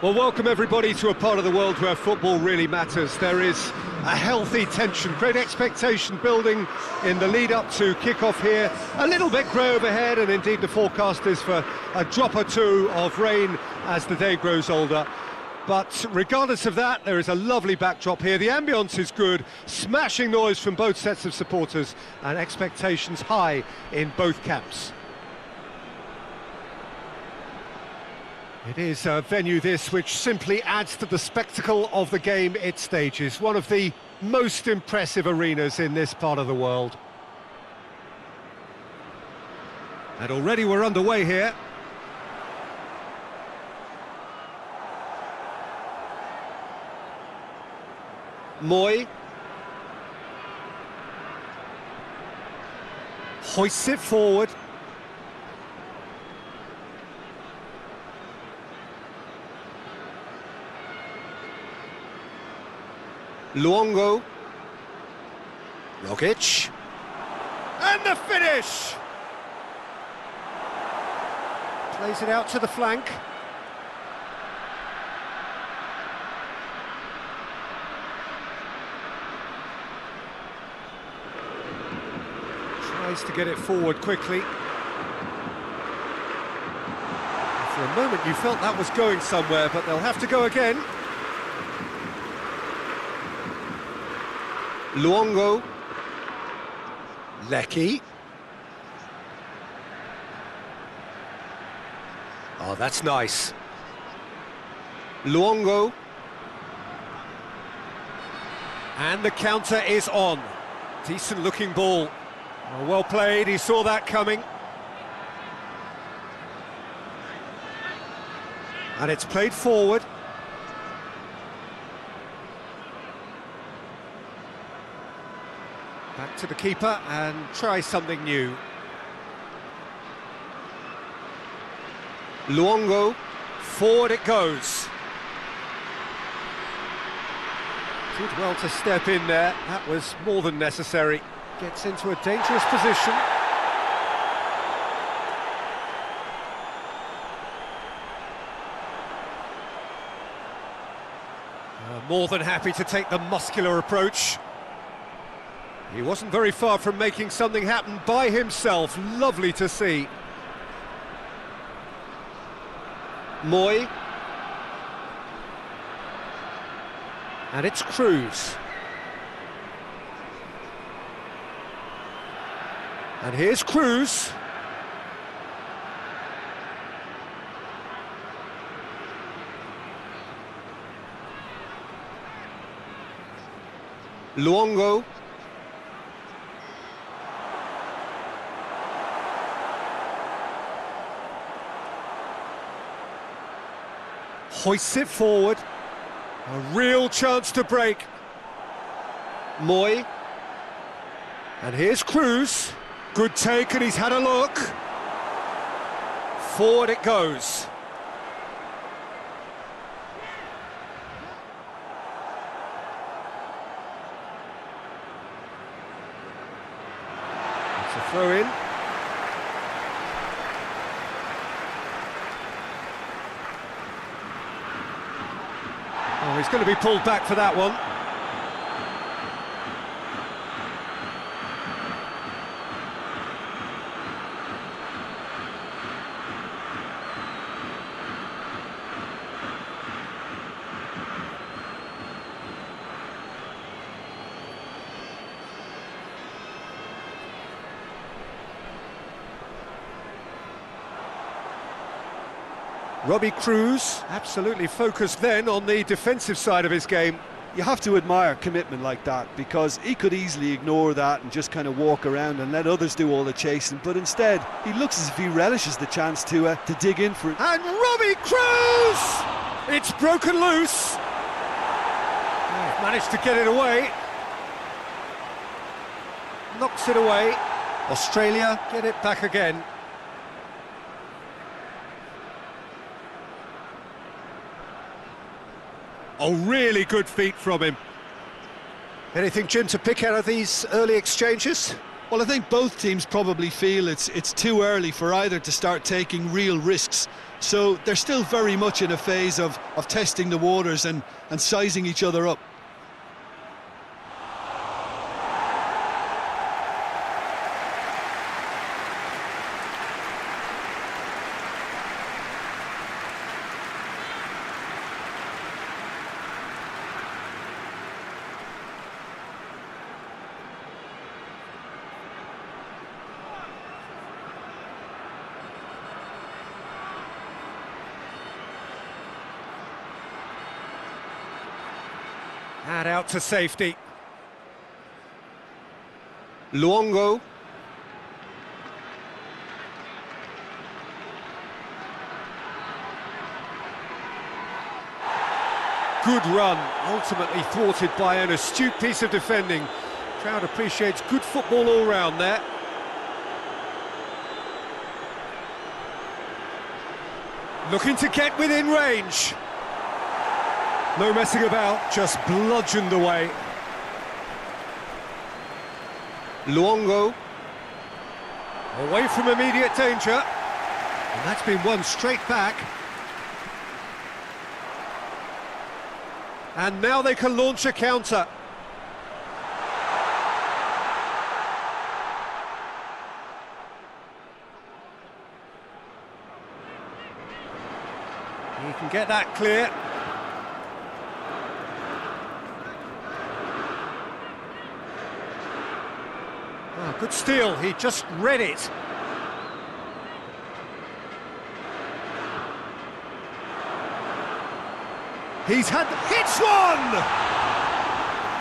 Well, welcome everybody to a part of the world where football really matters. There is a healthy tension, great expectation building in the lead up to kick-off here. A little bit grey overhead, and indeed the forecast is for a drop or two of rain as the day grows older. But regardless of that, there is a lovely backdrop here. The ambience is good, smashing noise from both sets of supporters, and expectations high in both camps. It is a venue this which simply adds to the spectacle of the game it stages. One of the most impressive arenas in this part of the world. And already we're underway here. Moy. Hoists it forward. Luongo, Rogic, and the finish! Plays it out to the flank. Tries to get it forward quickly. For a moment you felt that was going somewhere, but they'll have to go again. Luongo, Lecky. Oh, that's nice. Luongo. And the counter is on. Decent looking ball. Oh, well played, he saw that coming. And it's played forward. Back to the keeper and try something new. Luongo, forward it goes. Did well to step in there, that was more than necessary. Gets into a dangerous position. More than happy to take the muscular approach. He wasn't very far from making something happen by himself. Lovely to see. Moy. And it's Cruz. And here's Cruz. Luongo. Hoists it forward. A real chance to break. Moy. And here's Cruz. Good take, and he's had a look. Forward it goes. It's a throw in. Oh, he's going to be pulled back for that one. Robbie Cruz, absolutely focused then on the defensive side of his game. You have to admire commitment like that, because he could easily ignore that and just kind of walk around and let others do all the chasing, but instead he looks as if he relishes the chance to dig in for it. And Robbie Cruz! It's broken loose. Managed to get it away. Knocks it away. Australia get it back again. Oh, really good feet from him. Anything, Jim, to pick out of these early exchanges? Well, I think both teams probably feel it's too early for either to start taking real risks. So they're still very much in a phase of testing the waters and sizing each other up. And out to safety. Luongo. Good run, ultimately thwarted by an astute piece of defending. Crowd appreciates good football all round there. Looking to get within range. No messing about, just bludgeoned away. Luongo. Away from immediate danger. And that's been won straight back. And now they can launch a counter. He can get that clear. Oh, good steal, he just read it. He's hits one!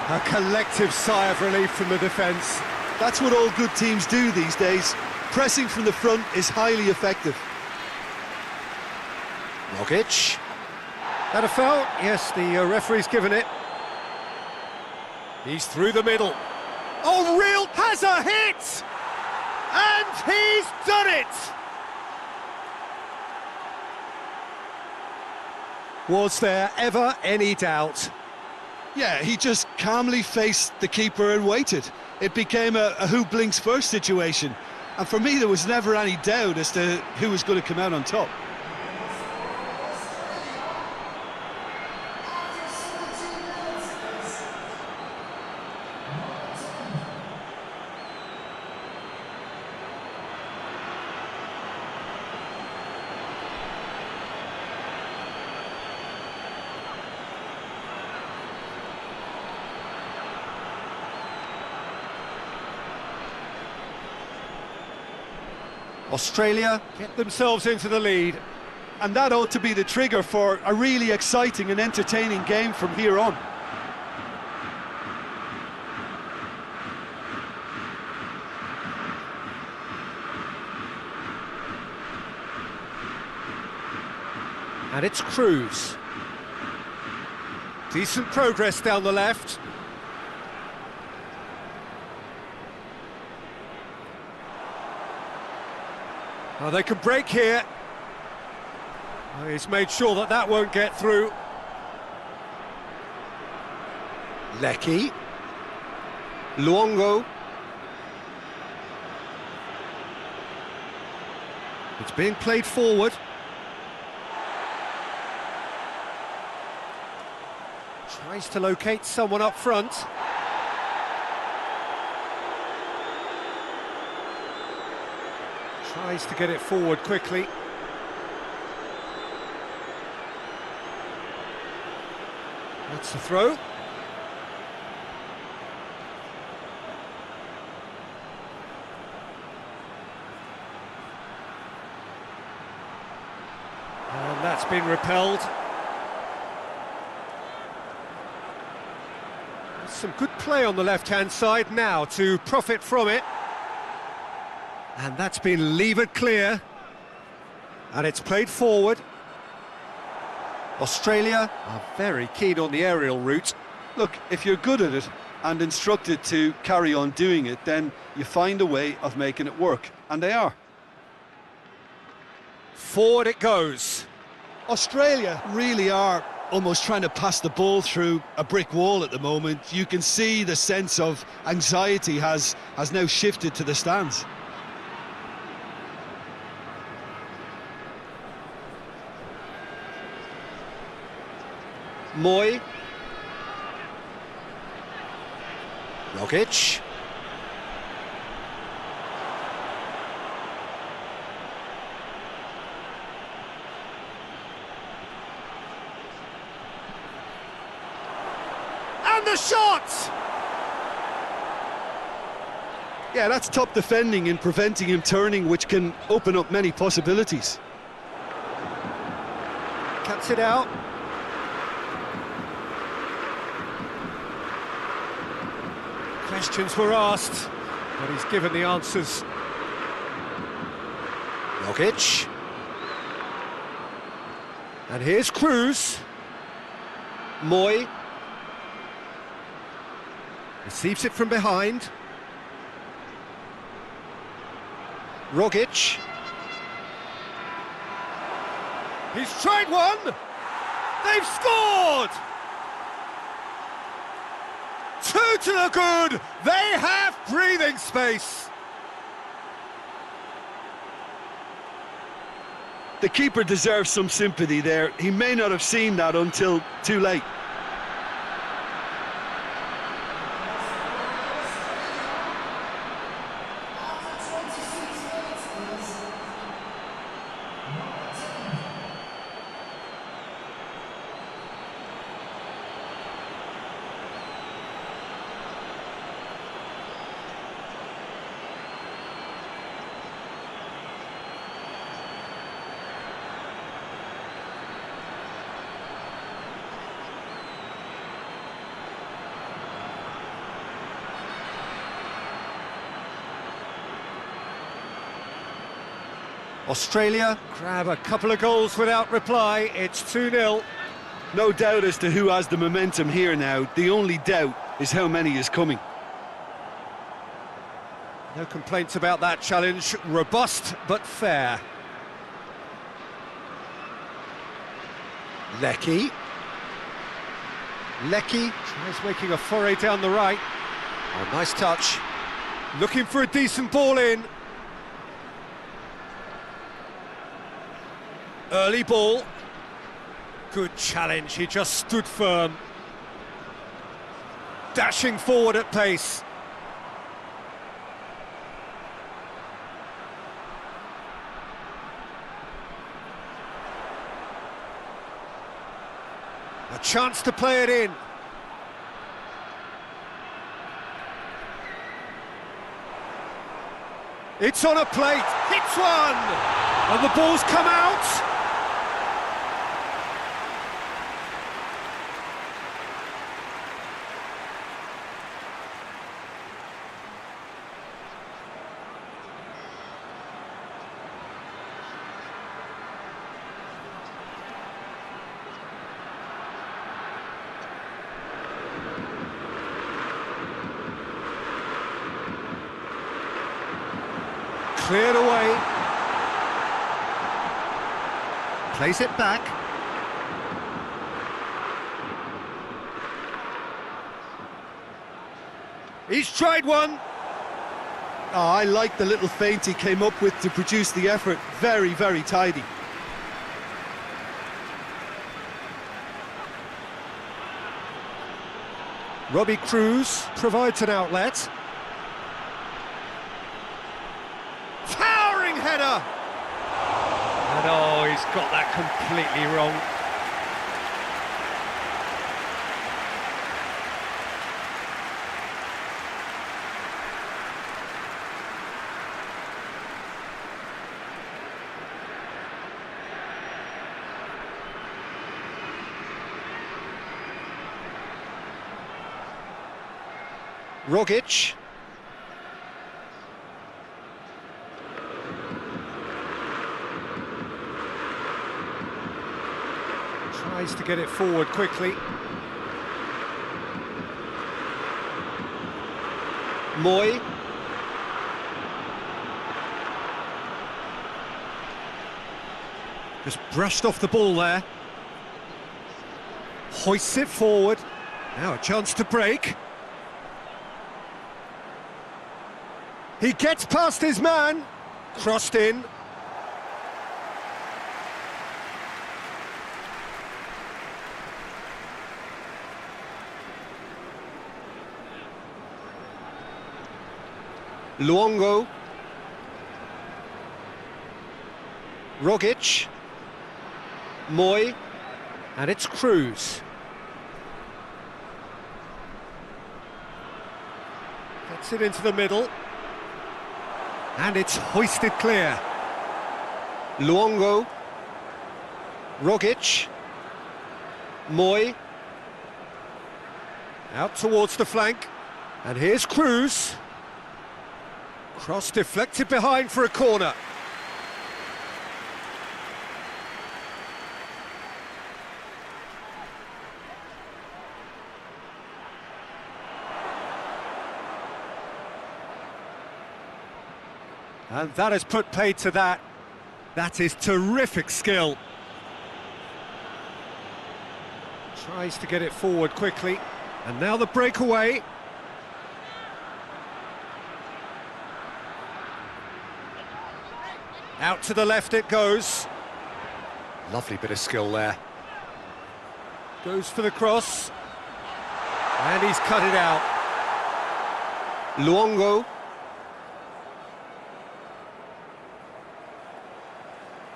A collective sigh of relief from the defence. That's what all good teams do these days. Pressing from the front is highly effective. Rogic. That a foul? Yes, the referee's given it. He's through the middle. Oh, Real has a hit! And he's done it! Was there ever any doubt? Yeah, he just calmly faced the keeper and waited. It became a who blinks first situation. And for me, there was never any doubt as to who was going to come out on top. Australia get themselves into the lead. And that ought to be the trigger for a really exciting and entertaining game from here on. And it's Cruz. Decent progress down the left. Oh, they can break here. Oh, he's made sure that that won't get through. Lecky. Luongo. It's being played forward. Tries to locate someone up front. Tries to get it forward quickly. That's the throw. And that's been repelled. Some good play on the left-hand side now to profit from it. And that's been levered clear. And it's played forward. Australia are very keen on the aerial route. Look, if you're good at it and instructed to carry on doing it, then you find a way of making it work. And they are. Forward it goes. Australia really are almost trying to pass the ball through a brick wall at the moment. You can see the sense of anxiety has now shifted to the stands. Moy. Rogic. And the shot! Yeah, that's top defending and preventing him turning, which can open up many possibilities. Cuts it out. Questions were asked, but he's given the answers. Rogic. And here's Cruz. Moy. Receives it from behind. Rogic. He's tried one! They've scored! 2 to the good! They have breathing space! The keeper deserves some sympathy there. He may not have seen that until too late. Australia grab a couple of goals without reply. It's 2-0. No doubt as to who has the momentum here now. The only doubt is how many is coming. No complaints about that challenge. Robust but fair. Leckie. Leckie tries making a foray down the right. Oh, nice touch. Looking for a decent ball in. Early ball. Good challenge, he just stood firm. Dashing forward at pace. A chance to play it in. It's on a plate, hits one! And the ball's come out! Cleared away. Plays it back. He's tried one. Oh, I like the little feint he came up with to produce the effort. Very, very tidy. Robbie Cruz provides an outlet. Towering header! And oh, he's got that completely wrong. Rogic. Tries to get it forward quickly. Moy. Just brushed off the ball there. hoists it forward. Now a chance to break. He gets past his man. Crossed in. Luongo. Rogic. Moy. And it's Cruz. Gets it into the middle. And it's hoisted clear. Luongo. Rogic. Moy. Out towards the flank. And here's Cruz. Cross deflected behind for a corner. And that has put paid to that. That is terrific skill. Tries to get it forward quickly. And now the breakaway. Out to the left it goes. Lovely bit of skill there. Goes for the cross. And he's cut it out. Luongo.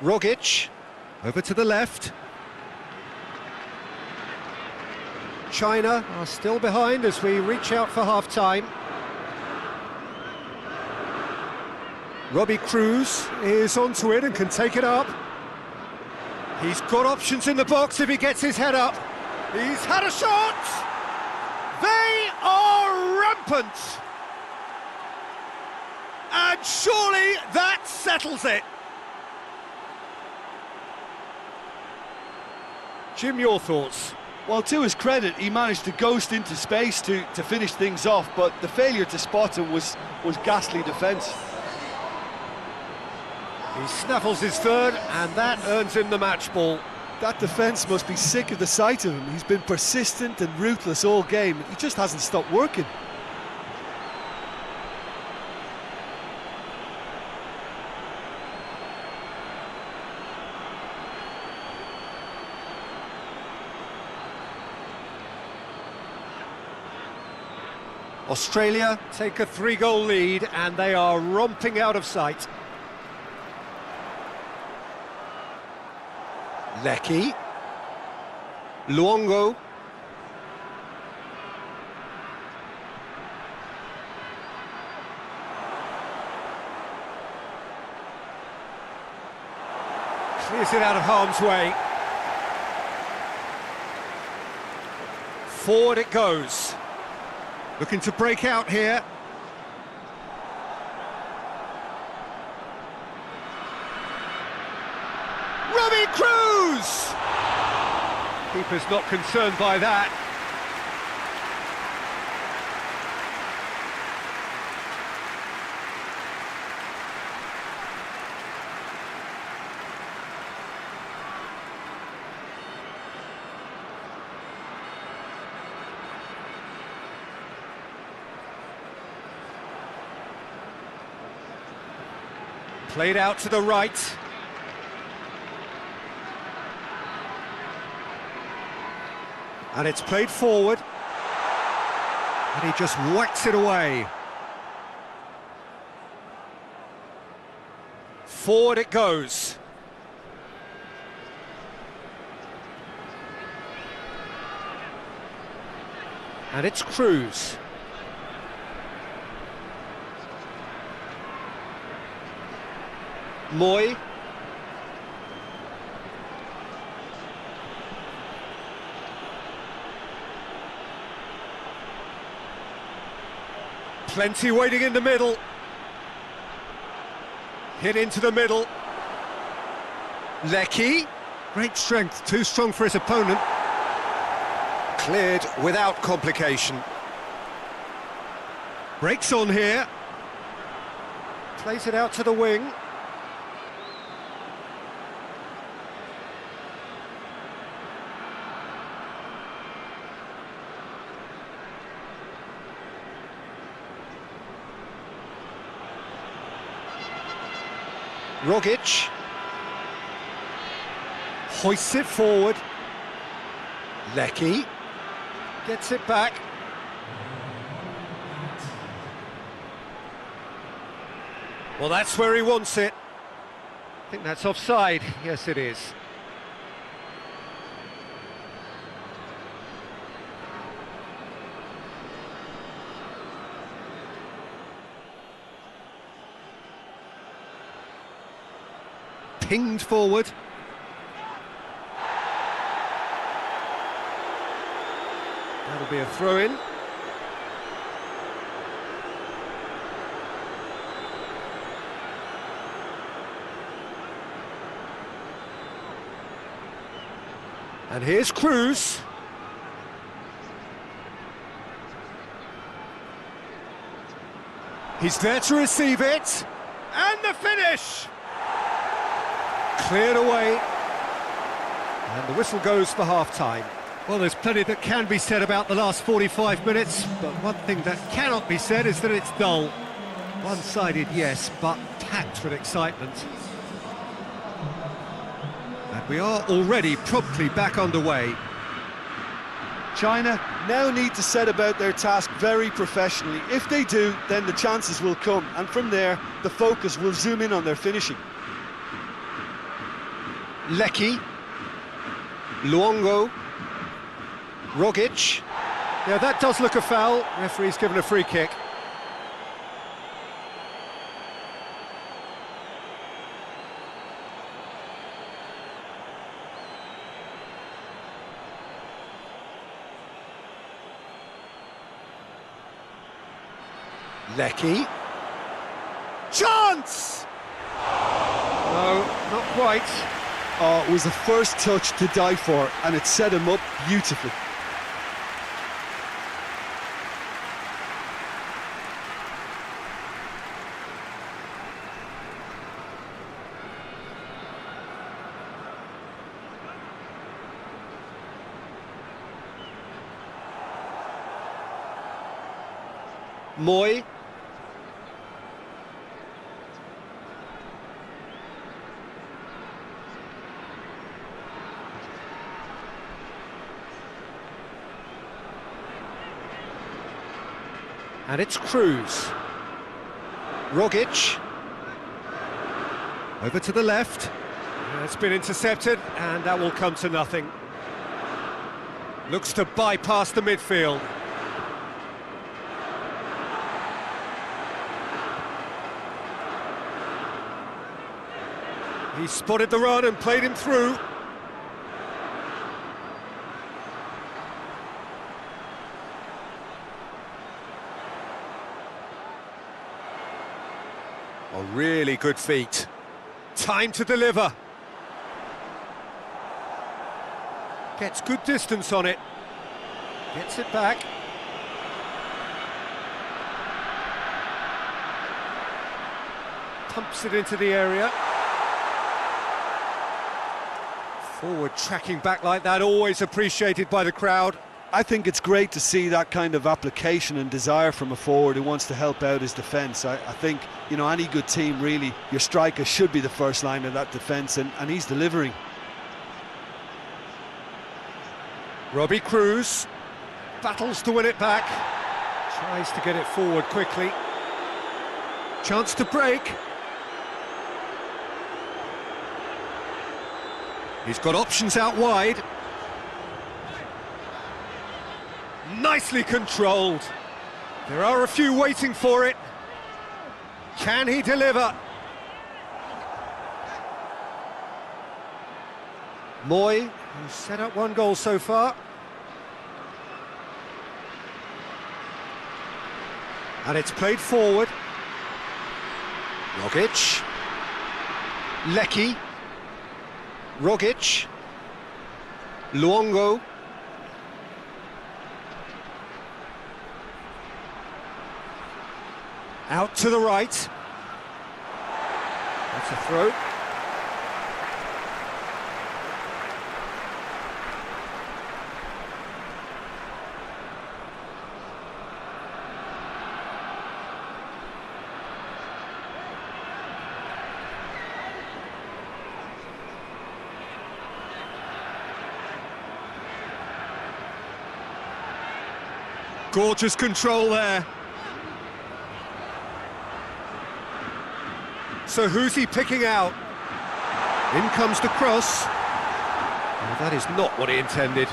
Rogic, over to the left. China are still behind as we reach out for half-time. Robbie Cruz is onto it and can take it up. He's got options in the box if he gets his head up. He's had a shot! They are rampant! And surely that settles it. Jim, your thoughts? Well, to his credit, he managed to ghost into space to finish things off, but the failure to spot him was ghastly defence. He snaffles his third, and that earns him the match ball. That defence must be sick of the sight of him. He's been persistent and ruthless all game. He just hasn't stopped working. Australia take a 3-goal lead and they are romping out of sight. Lecky. Luongo. Clears it out of harm's way. Forward it goes. Looking to break out here. Robbie Cruz! Keeper's not concerned by that. Played out to the right. And it's played forward. And he just whacks it away. Forward it goes. And it's Cruz. Moy. Plenty waiting in the middle. Hit into the middle. Lecky. Great strength, too strong for his opponent. Cleared without complication. Breaks on here. Plays it out to the wing. Rogic. Hoists it forward. Lecky. Gets it back. Well, that's where he wants it. I think that's offside. Yes, it is. Pinged forward. That'll be a throw-in. And here's Cruz. He's there to receive it. And the finish! Cleared away. And the whistle goes for half-time. Well, there's plenty that can be said about the last 45 minutes, but one thing that cannot be said is that it's dull. One-sided, yes, but packed with excitement. And we are already promptly back underway. China now need to set about their task very professionally. If they do, then the chances will come, and from there, the focus will zoom in on their finishing. Lecky. Luongo. Rogic. Yeah, that does look a foul. Referee's given a free kick. Lecky. Chance! No, not quite. Oh, it was the first touch to die for, and it set him up beautifully. Moy. And it's Cruz. Rogic. Over to the left. It's been intercepted, and that will come to nothing. Looks to bypass the midfield. He spotted the run and played him through. Oh, really good feet. Time to deliver. Gets good distance on it. Gets it back. Pumps it into the area. Forward tracking back like that, always appreciated by the crowd. I think it's great to see that kind of application and desire from a forward who wants to help out his defence. I think, you know, any good team, really, your striker should be the first line of that defence, and he's delivering. Robbie Cruz battles to win it back. Tries to get it forward quickly. Chance to break. He's got options out wide. Nicely controlled. There are a few waiting for it. Can he deliver? Moy, who's set up one goal so far. And it's played forward. Rogic. Lecky. Rogic. Luongo. Out to the right. That's a throw. Gorgeous control there. So who's he picking out? In comes the cross. Oh, that is not what he intended.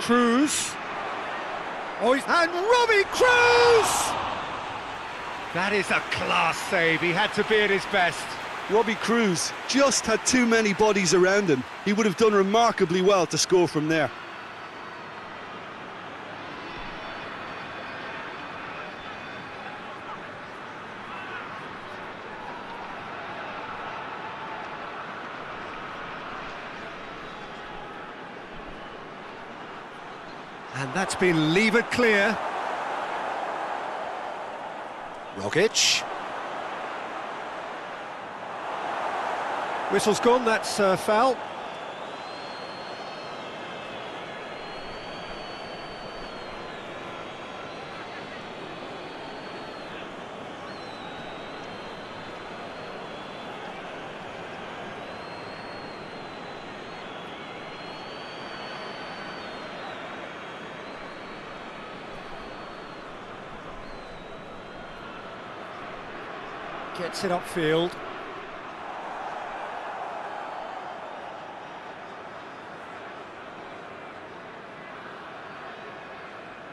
Cruz. Oh, and Robbie Cruz! That is a class save. He had to be at his best. Robbie Cruz just had too many bodies around him. He would have done remarkably well to score from there. And that's been levered clear. Rogic. Whistle's gone, that's foul. Gets it upfield.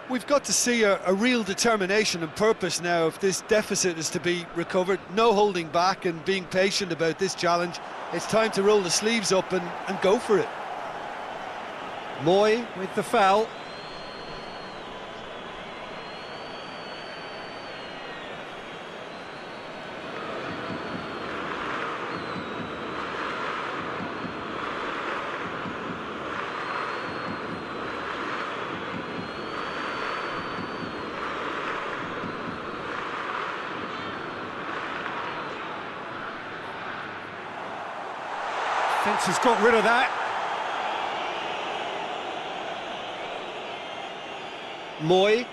We've got to see a real determination and purpose now if this deficit is to be recovered. No holding back and being patient about this challenge. It's time to roll the sleeves up and go for it. Moy with the foul. Fence has got rid of that. Moy.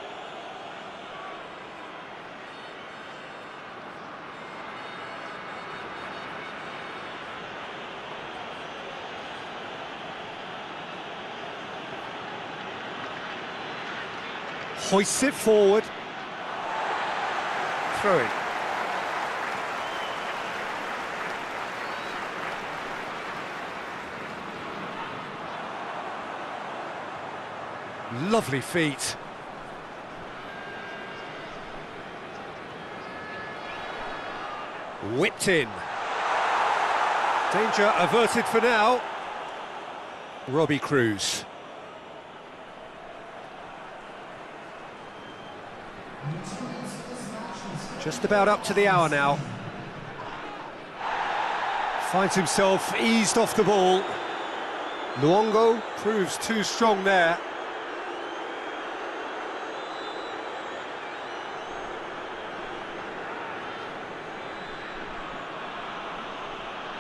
Hoists it forward. Throw it. Lovely feet. Whipped in. Danger averted for now. Robbie Cruz. Just about up to the hour now. Finds himself eased off the ball. Luongo proves too strong there.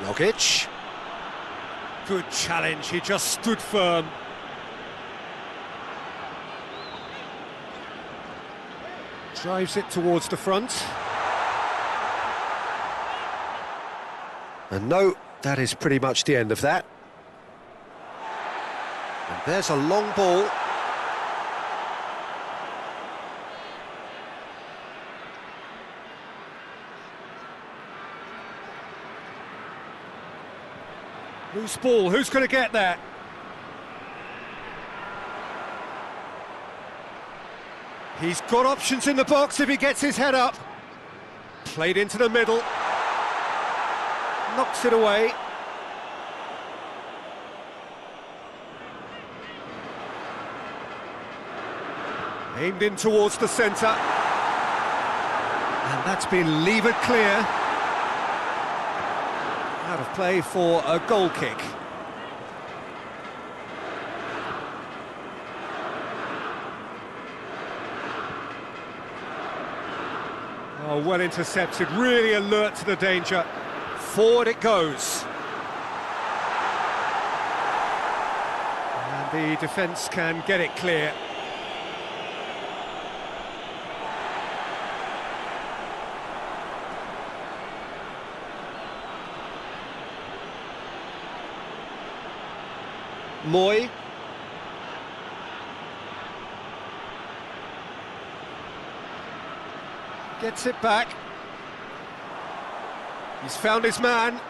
Rogic. Good challenge, he just stood firm. Drives it towards the front. And no, that is pretty much the end of that. And there's a long ball. Loose ball, who's going to get that? He's got options in the box if he gets his head up. Played into the middle. Knocks it away. Aimed in towards the centre. And that's been levered clear. Out of play for a goal kick. Oh, well intercepted, really alert to the danger. Forward it goes. And the defence can get it clear. Moy. Gets it back. He's found his man.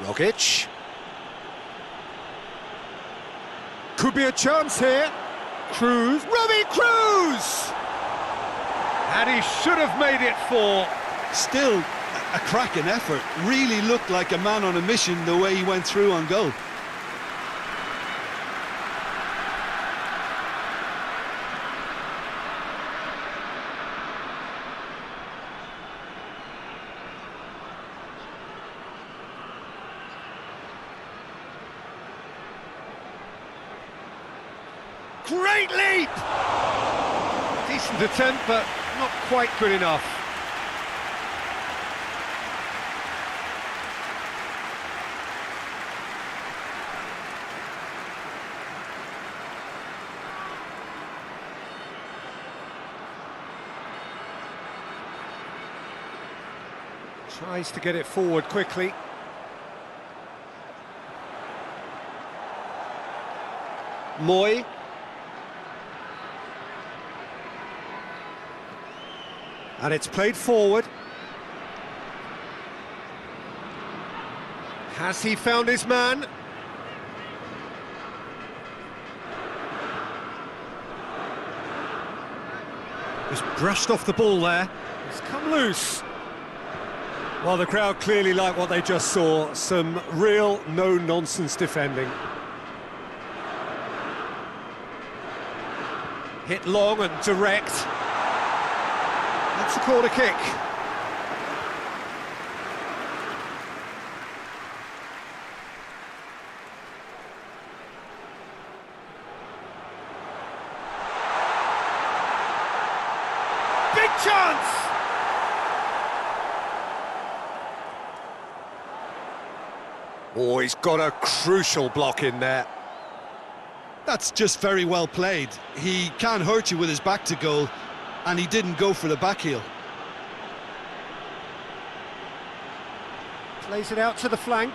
Rogic. Could be a chance here. Cruz. Robbie Cruz! And he should have made it 4. Still a cracking effort. Really looked like a man on a mission the way he went through on goal. Great leap! Decent attempt, but not quite good enough. Tries to get it forward quickly. Moy. And it's played forward. Has he found his man? Just brushed off the ball there. It's come loose. Well, the crowd clearly like what they just saw. Some real no-nonsense defending. Hit long and direct. That's a corner kick. Big chance! Oh, he's got a crucial block in there. That's just very well played. He can't hurt you with his back to goal, and he didn't go for the back heel. Plays it out to the flank.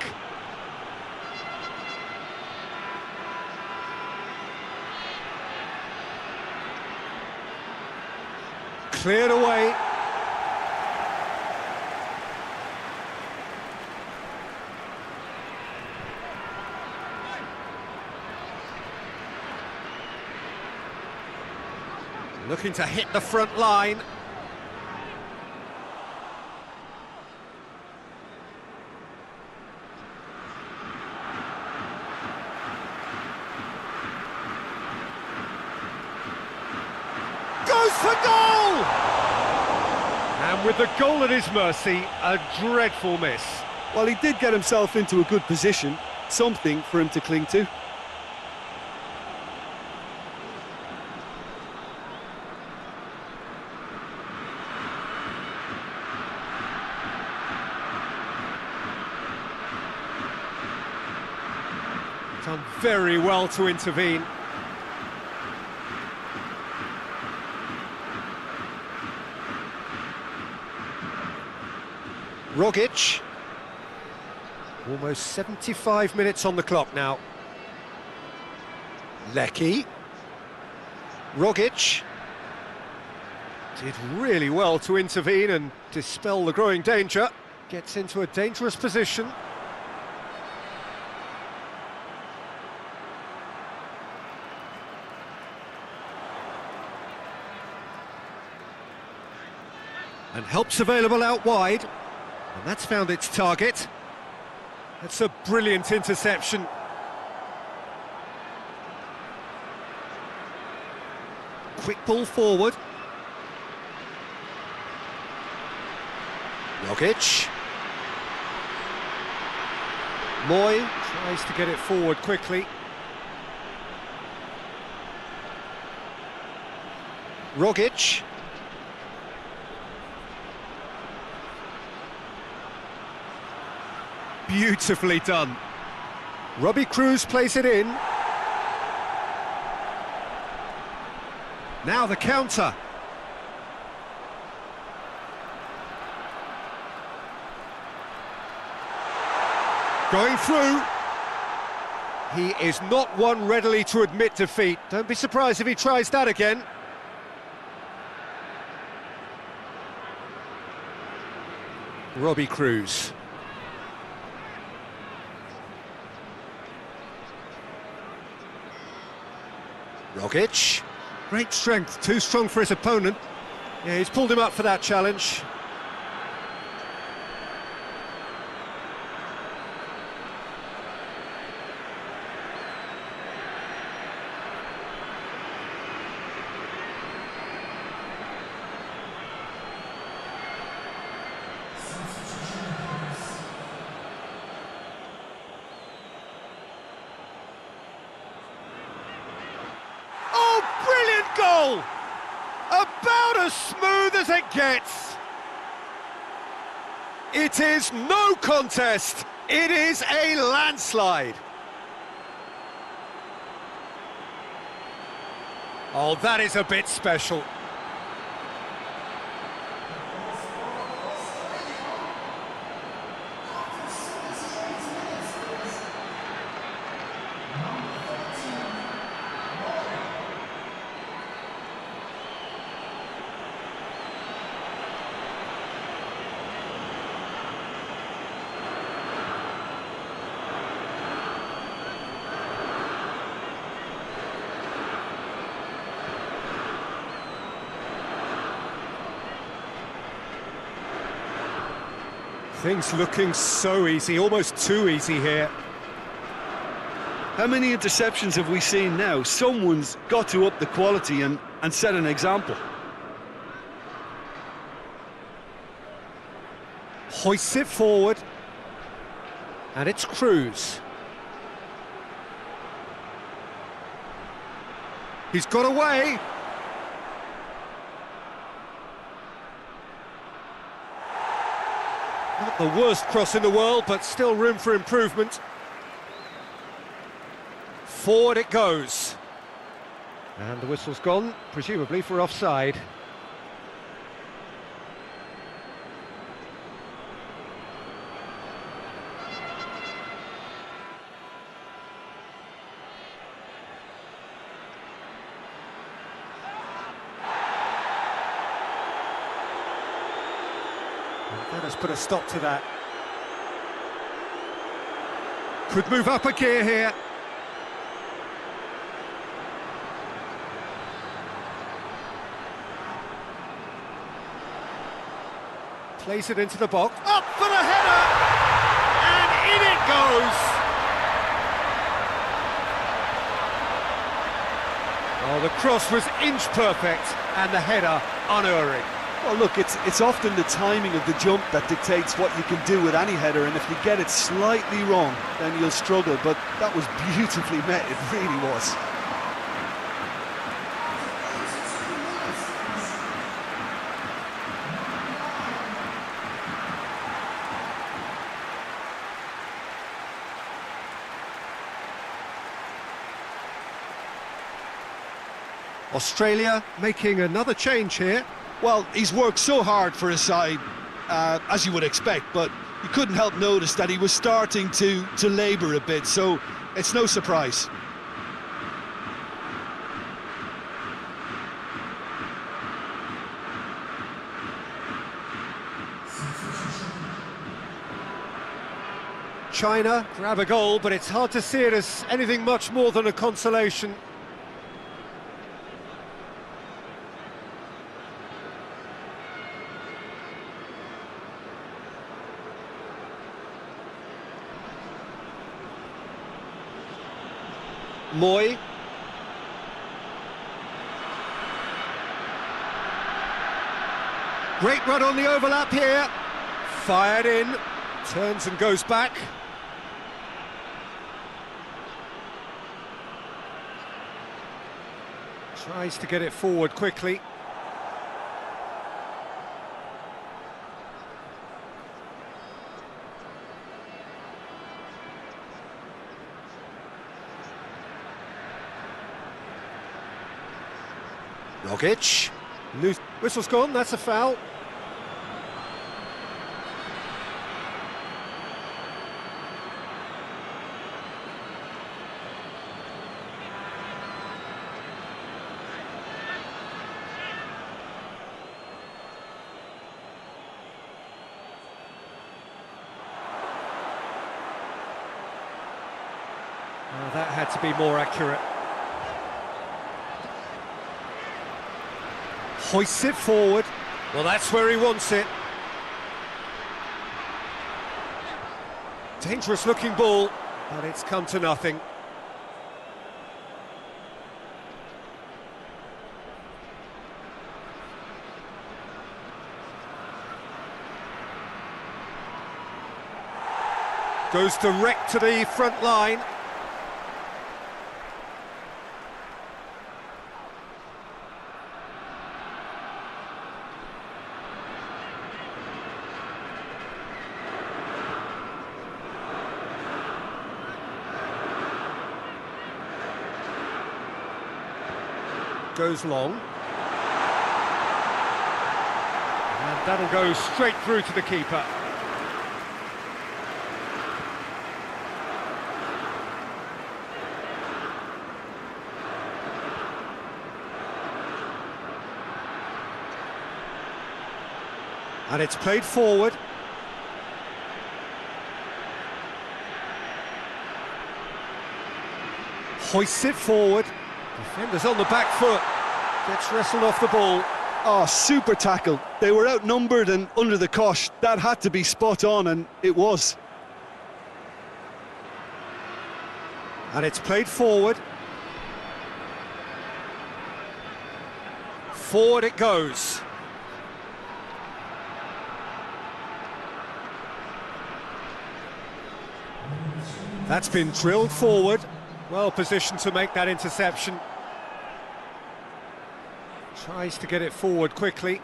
Cleared away. Looking to hit the front line. Goes for goal! And with the goal at his mercy, a dreadful miss. Well, he did get himself into a good position, something for him to cling to. Done very well to intervene. Rogic. Almost 75 minutes on the clock now. Lecky. Rogic. Did really well to intervene and dispel the growing danger. Gets into a dangerous position. And help's available out wide, and that's found its target. That's a brilliant interception. Quick ball forward. Rogic. Moy tries to get it forward quickly. Rogic. Beautifully done. Robbie Cruz plays it in. Now the counter. Going through. He is not one readily to admit defeat. Don't be surprised if he tries that again. Robbie Cruz. Rogic. Great strength, too strong for his opponent. Yeah, he's pulled him up for that challenge. Goal! About as smooth as it gets. It is no contest. It is a landslide. Oh, that is a bit special. Things looking so easy, almost too easy here. How many interceptions have we seen now? Someone's got to up the quality and set an example. Hoists it forward. And it's Cruz. He's got away. Not the worst cross in the world, but still room for improvement. Forward it goes. And the whistle's gone, presumably for offside. Let us put a stop to that. Could move up a gear here. Plays it into the box. Up for the header! And in it goes! Oh, the cross was inch perfect and the header unerring. Well, look, it's often the timing of the jump that dictates what you can do with any header, and if you get it slightly wrong, then you'll struggle, but that was beautifully met, it really was. Australia making another change here. Well, he's worked so hard for his side, as you would expect, but you couldn't help notice that he was starting to labour a bit, so it's no surprise. China grab a goal, but it's hard to see it as anything much more than a consolation. Moy. Great run on the overlap here. Fired in. Turns and goes back. Tries to get it forward quickly. Rogic. Whistle's gone, that's a foul. that had to be more accurate. Hoists it forward. Well, that's where he wants it. Dangerous looking ball, but it's come to nothing. Goes direct to the front line. Goes long. And that'll go straight through to the keeper. And it's played forward. Hoists it forward. Defender's on the back foot. Gets wrestled off the ball. Oh, super tackle. They were outnumbered and under the cosh. That had to be spot on, and it was. And it's played forward. Forward it goes. That's been drilled forward. Well positioned to make that interception. Tries to get it forward quickly.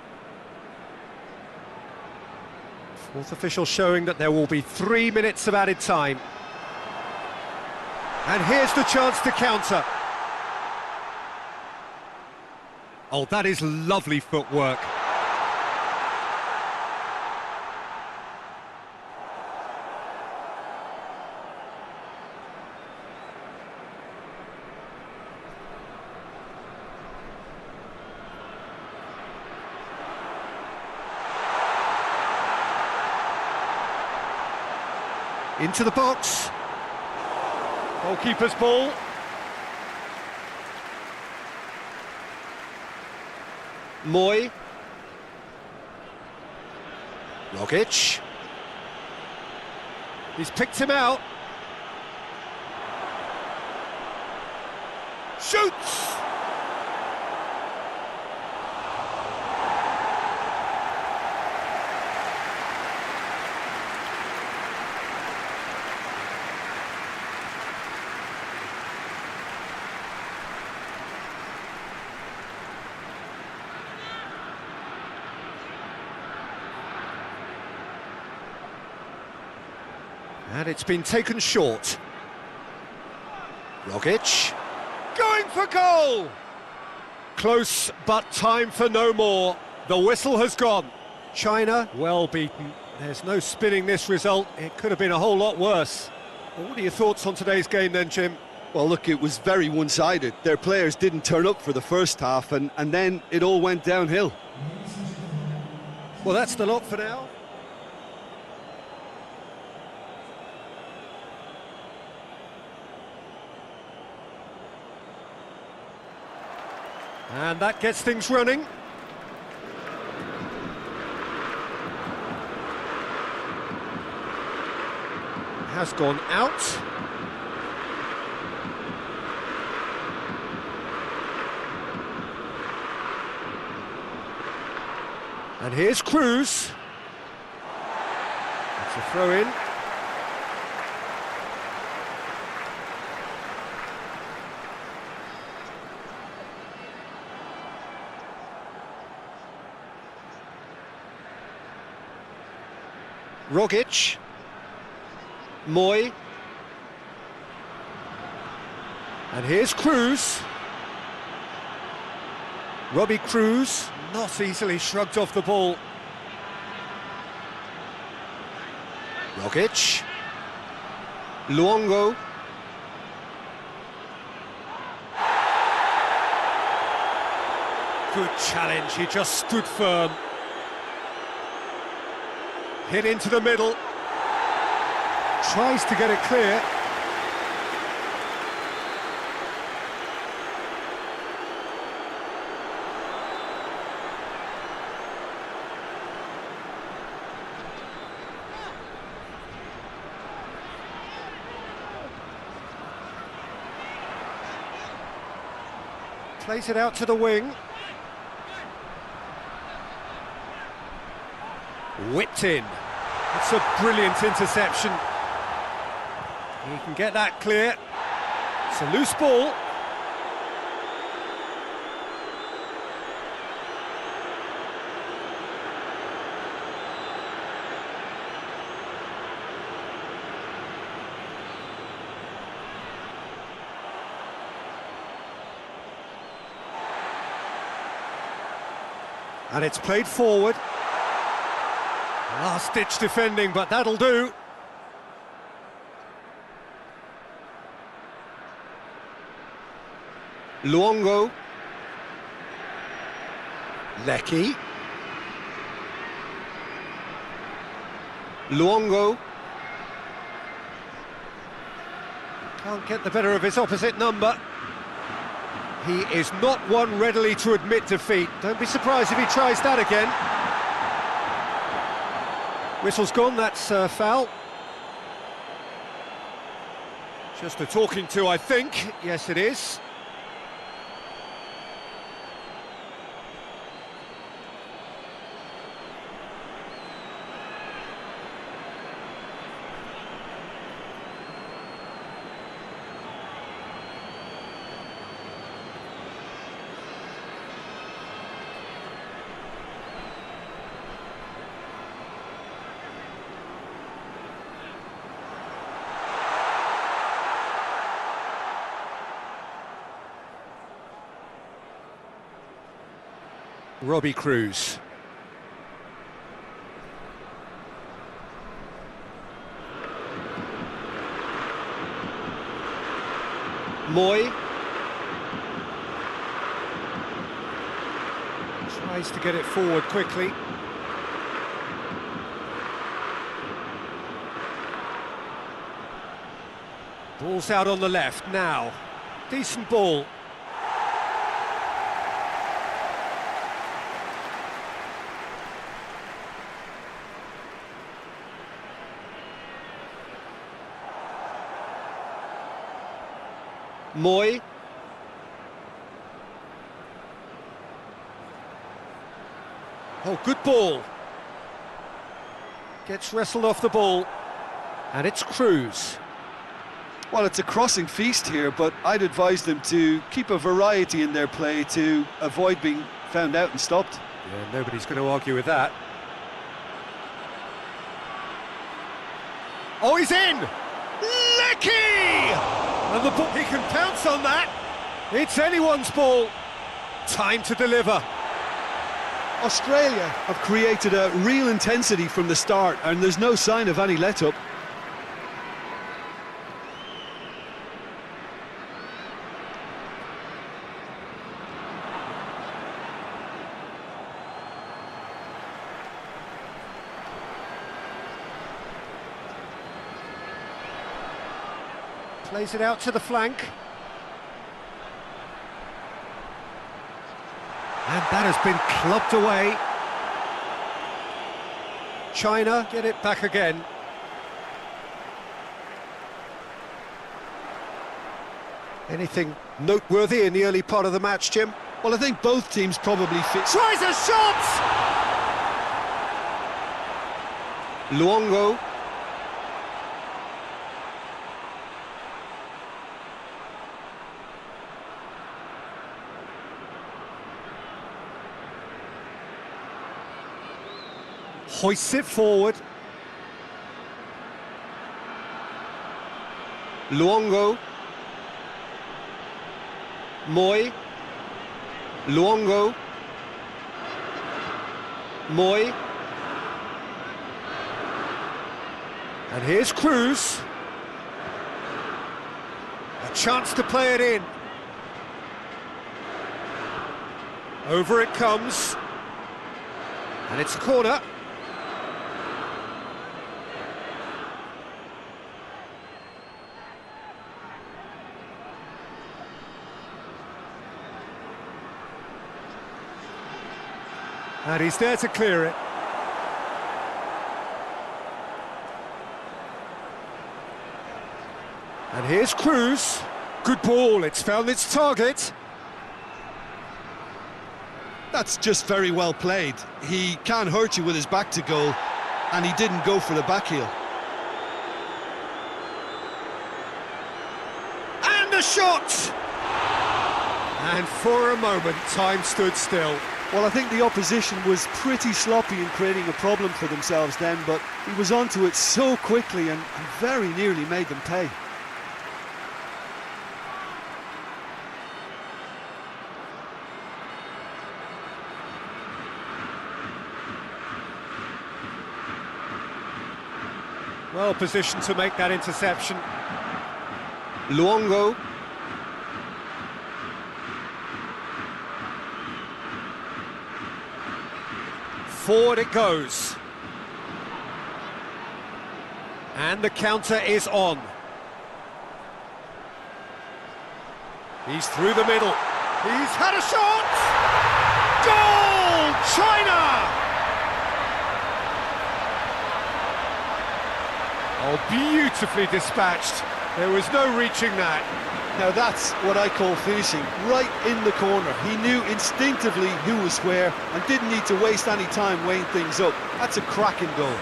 Fourth official showing that there will be 3 minutes of added time. And here's the chance to counter. Oh, that is lovely footwork. Into the box. Goalkeeper's ball. Moy. Rogic. He's picked him out. Shoots! And it's been taken short. Rogic. Going for goal! Close, but time for no more. The whistle has gone. China, well beaten. There's no spinning this result. It could have been a whole lot worse. Well, what are your thoughts on today's game then, Jim? Well, look, it was very one-sided. Their players didn't turn up for the first half, and then it all went downhill. Well, that's the lot for now. And that gets things running. Has gone out. And here's Cruz. It's a throw in. Rogic. Moy. And here's Cruz. Robbie Cruz, not easily shrugged off the ball. Rogic. Luongo. Good challenge, he just stood firm. Hit into the middle. Tries to get it clear. Plays it out to the wing. Whipped in. It's a brilliant interception. He can get that clear. It's a loose ball. And it's played forward. Last-ditch defending, but that'll do. Luongo. Lecky. Luongo. Can't get the better of his opposite number. He is not one readily to admit defeat. Don't be surprised if he tries that again. Whistle's gone, that's foul. Just a talking to, I think. Yes, it is. Robbie Cruz. Moy. Tries to get it forward quickly. Ball's out on the left now. Decent ball. Moy. Oh, good ball. Gets wrestled off the ball. And it's Cruz. Well, it's a crossing feast here, but I'd advise them to keep a variety in their play to avoid being found out and stopped. Yeah, nobody's going to argue with that. Oh, he's in! Lecky! And the ball, he can pounce on that. It's anyone's ball. Time to deliver. Australia have created a real intensity from the start, and there's no sign of any let-up. Plays it out to the flank. And that has been clubbed away. China get it back again. Anything noteworthy in the early part of the match, Jim? Well, I think both teams probably fit. Tries a shot! Luongo. Hoists it forward. Luongo. Moy. Luongo. Moy. And here's Cruz. A chance to play it in. Over it comes. And it's a corner. And he's there to clear it. And here's Cruz. Good ball, it's found its target. That's just very well played. He can't hurt you with his back to goal, and he didn't go for the back heel. And the shot! And for a moment, time stood still. Well, I think the opposition was pretty sloppy in creating a problem for themselves then, but he was onto it so quickly and very nearly made them pay. Well positioned to make that interception. Luongo. Forward it goes. And the counter is on. He's through the middle. He's had a shot! Goal! China! Oh, beautifully dispatched. There was no reaching that. Now that's what I call finishing, right in the corner. He knew instinctively who was where and didn't need to waste any time weighing things up. That's a cracking goal.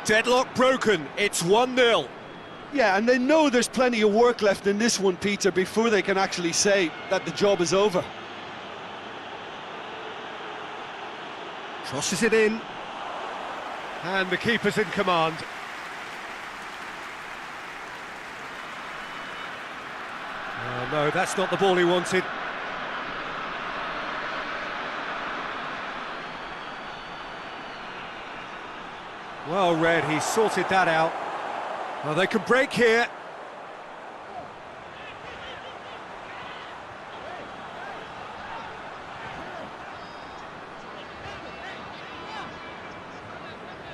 Deadlock broken, it's 1-0. Yeah, and they know there's plenty of work left in this one, Peter, before they can actually say that the job is over. Crosses it in. And the keeper's in command. Oh, no, that's not the ball he wanted. Well read, he sorted that out. Well, they can break here.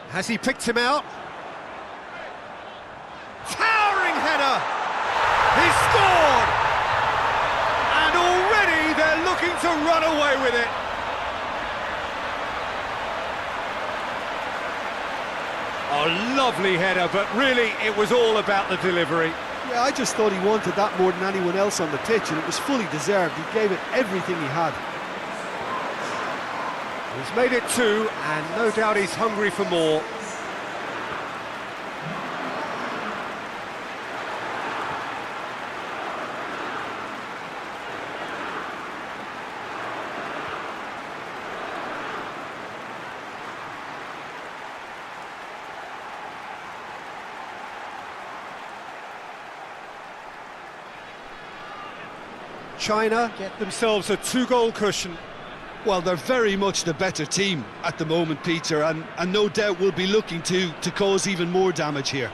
Has he picked him out? Towering header! He scored! And already they're looking to run away with it. Oh, lovely header, but really it was all about the delivery. Yeah, I just thought he wanted that more than anyone else on the pitch, and it was fully deserved. He gave it everything he had. He's made it 2, and no doubt he's hungry for more. China get themselves a 2-goal cushion. Well, they're very much the better team at the moment, Peter, and no doubt will be looking to cause even more damage here.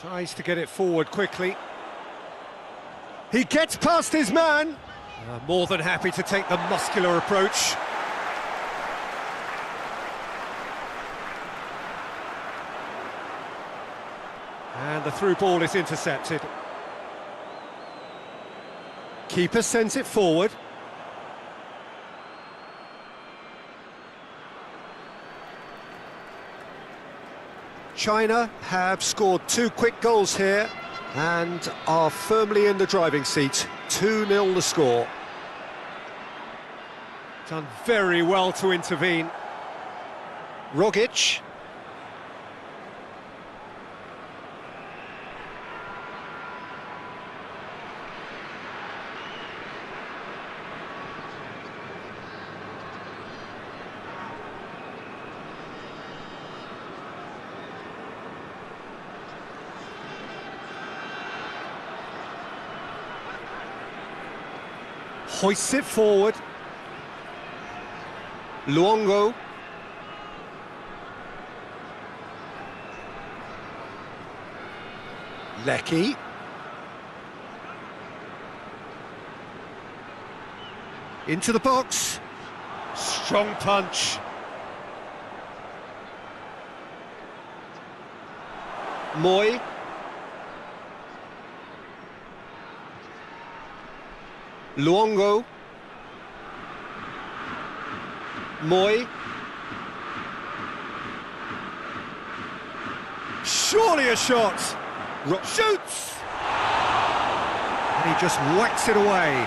Tries to get it forward quickly. He gets past his man. More than happy to take the muscular approach. And the through ball is intercepted. Keeper sends it forward. China have scored 2 quick goals here and are firmly in the driving seat. 2-0 the score. Done very well to intervene. Rogic. Hoists it forward. Luongo. Lecky. Into the box. Strong punch. Moy. Luongo. Moy. Surely a shot. Shoots! And he just whacks it away.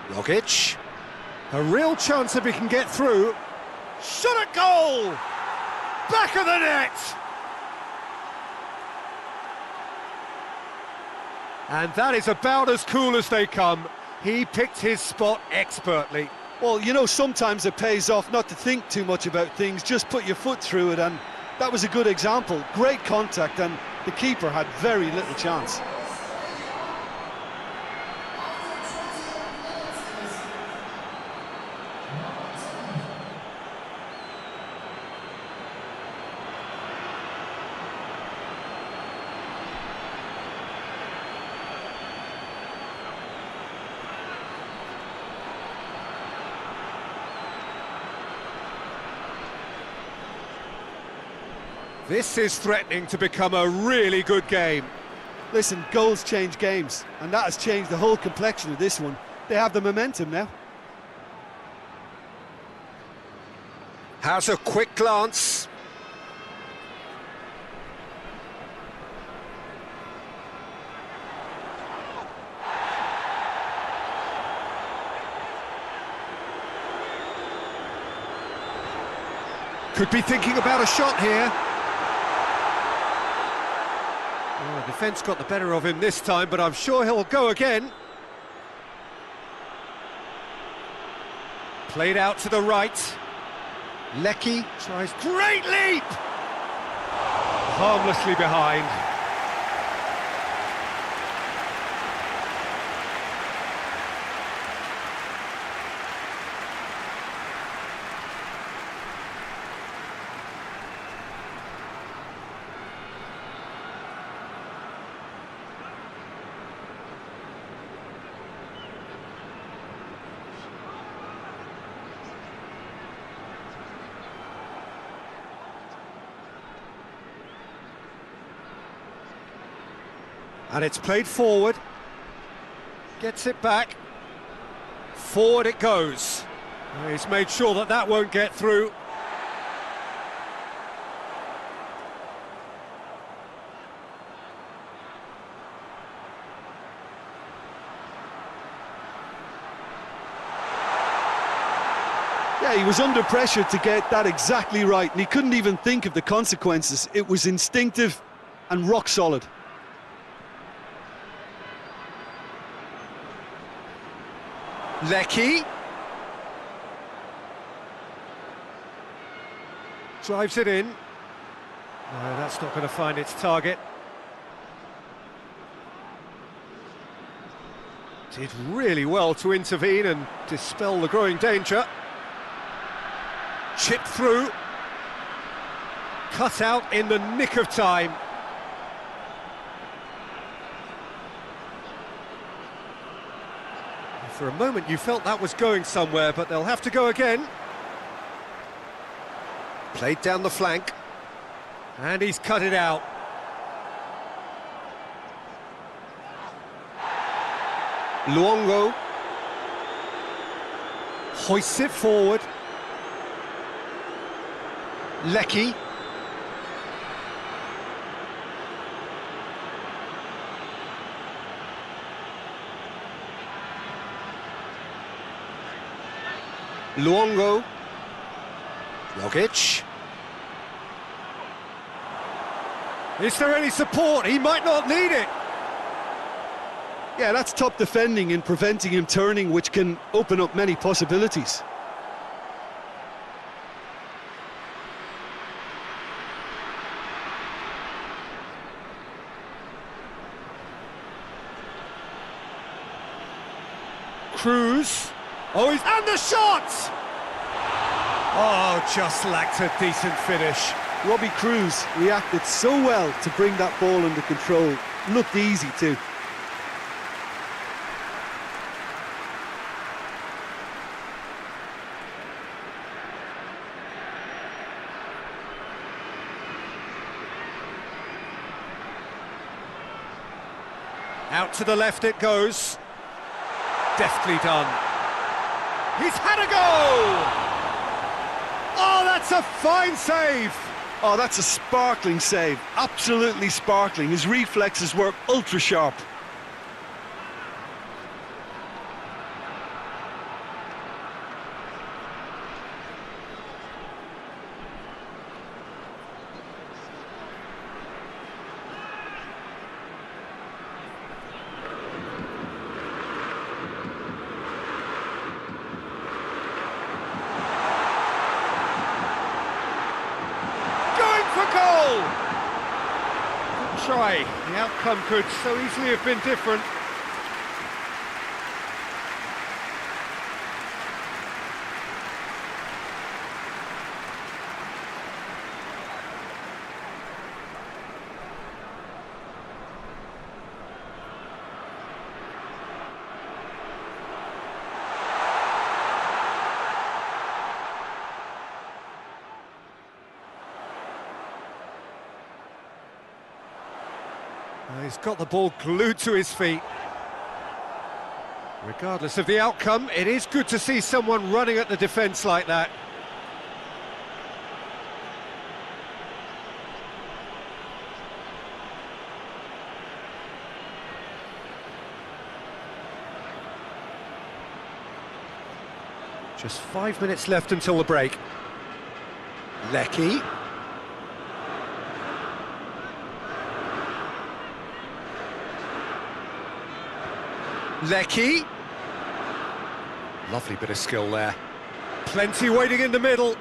Rogic. A real chance if he can get through. Shot at goal! Back of the net! And that is about as cool as they come. He picked his spot expertly. Well, you know, sometimes it pays off not to think too much about things, just put your foot through it, and that was a good example. Great contact, and the keeper had very little chance. This is threatening to become a really good game. Listen, goals change games, and that has changed the whole complexion of this one. They have the momentum now. Has a quick glance. Could be thinking about a shot here. Oh, the defence got the better of him this time, but I'm sure he'll go again. Played out to the right. Lecky tries, great leap! Harmlessly behind. And it's played forward, gets it back, forward it goes. He's made sure that that won't get through. Yeah, he was under pressure to get that exactly right, and he couldn't even think of the consequences. It was instinctive and rock solid. Lecky drives it in. No, that's not going to find its target. Did really well to intervene and dispel the growing danger. Chipped through. Cut out in the nick of time. For a moment you felt that was going somewhere, but they'll have to go again. Played down the flank. And he's cut it out. Luongo. Hoists it forward. Lecky. Luongo. Rogic. Is there any support? He might not need it. Yeah, that's top defending and preventing him turning, which can open up many possibilities. Cruz. Oh, and the shot! Oh, just lacked a decent finish. Robbie Cruz reacted so well to bring that ball under control. Looked easy too. Out to the left it goes. Deftly done. He's had a go! Oh, that's a fine save! Oh, that's a sparkling save. Absolutely sparkling. His reflexes were ultra sharp. Try. The outcome could so easily have been different. He's got the ball glued to his feet. Regardless of the outcome, it is good to see someone running at the defence like that. Just 5 minutes left until the break. Lecky. Lecky. Lovely bit of skill there. Plenty waiting in the middle.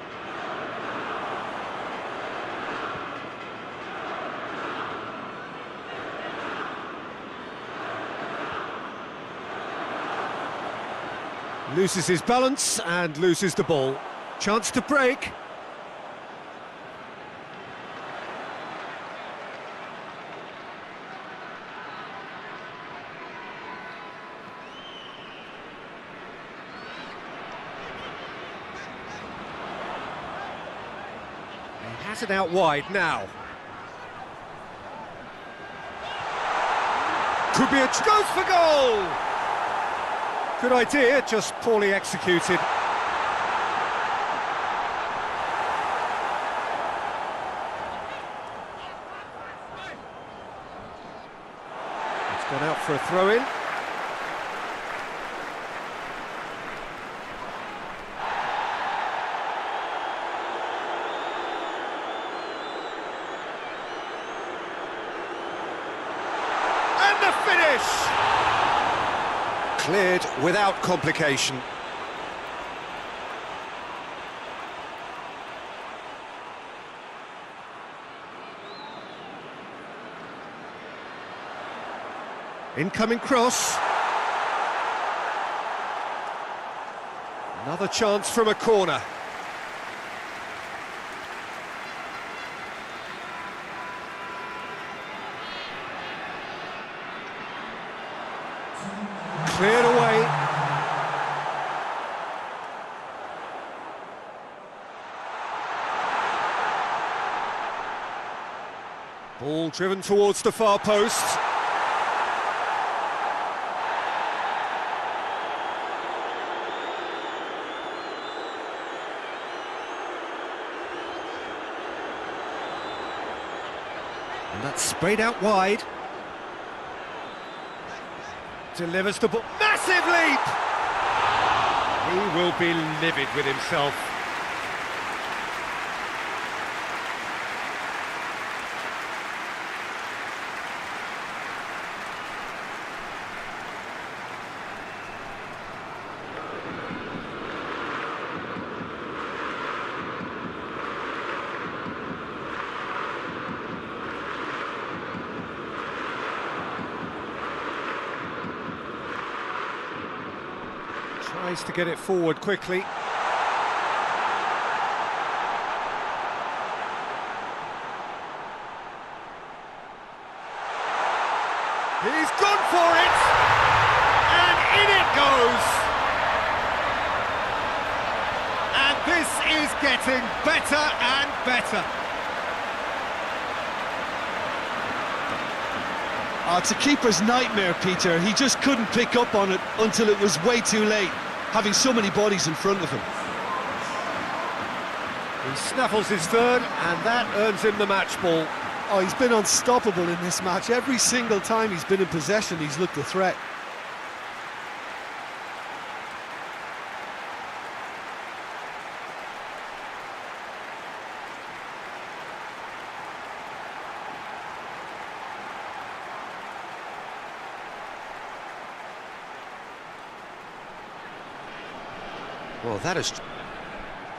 Loses his balance and loses the ball. Chance to break. Has it out wide now. Could be a goes for goal! Good idea, just poorly executed. It's gone out for a throw-in. Cleared without complication. Incoming cross. Another chance from a corner. Cleared away. Ball driven towards the far post. And that's sprayed out wide. Delivers the ball. Massive leap! He will be livid with himself. Tries to get it forward quickly. He's gone for it! And in it goes! And this is getting better and better. Oh, it's a keeper's nightmare, Peter. He just couldn't pick up on it until it was way too late, having so many bodies in front of him. He snaffles his third, and that earns him the match ball. Oh, he's been unstoppable in this match. Every single time he's been in possession, he's looked a threat. Well,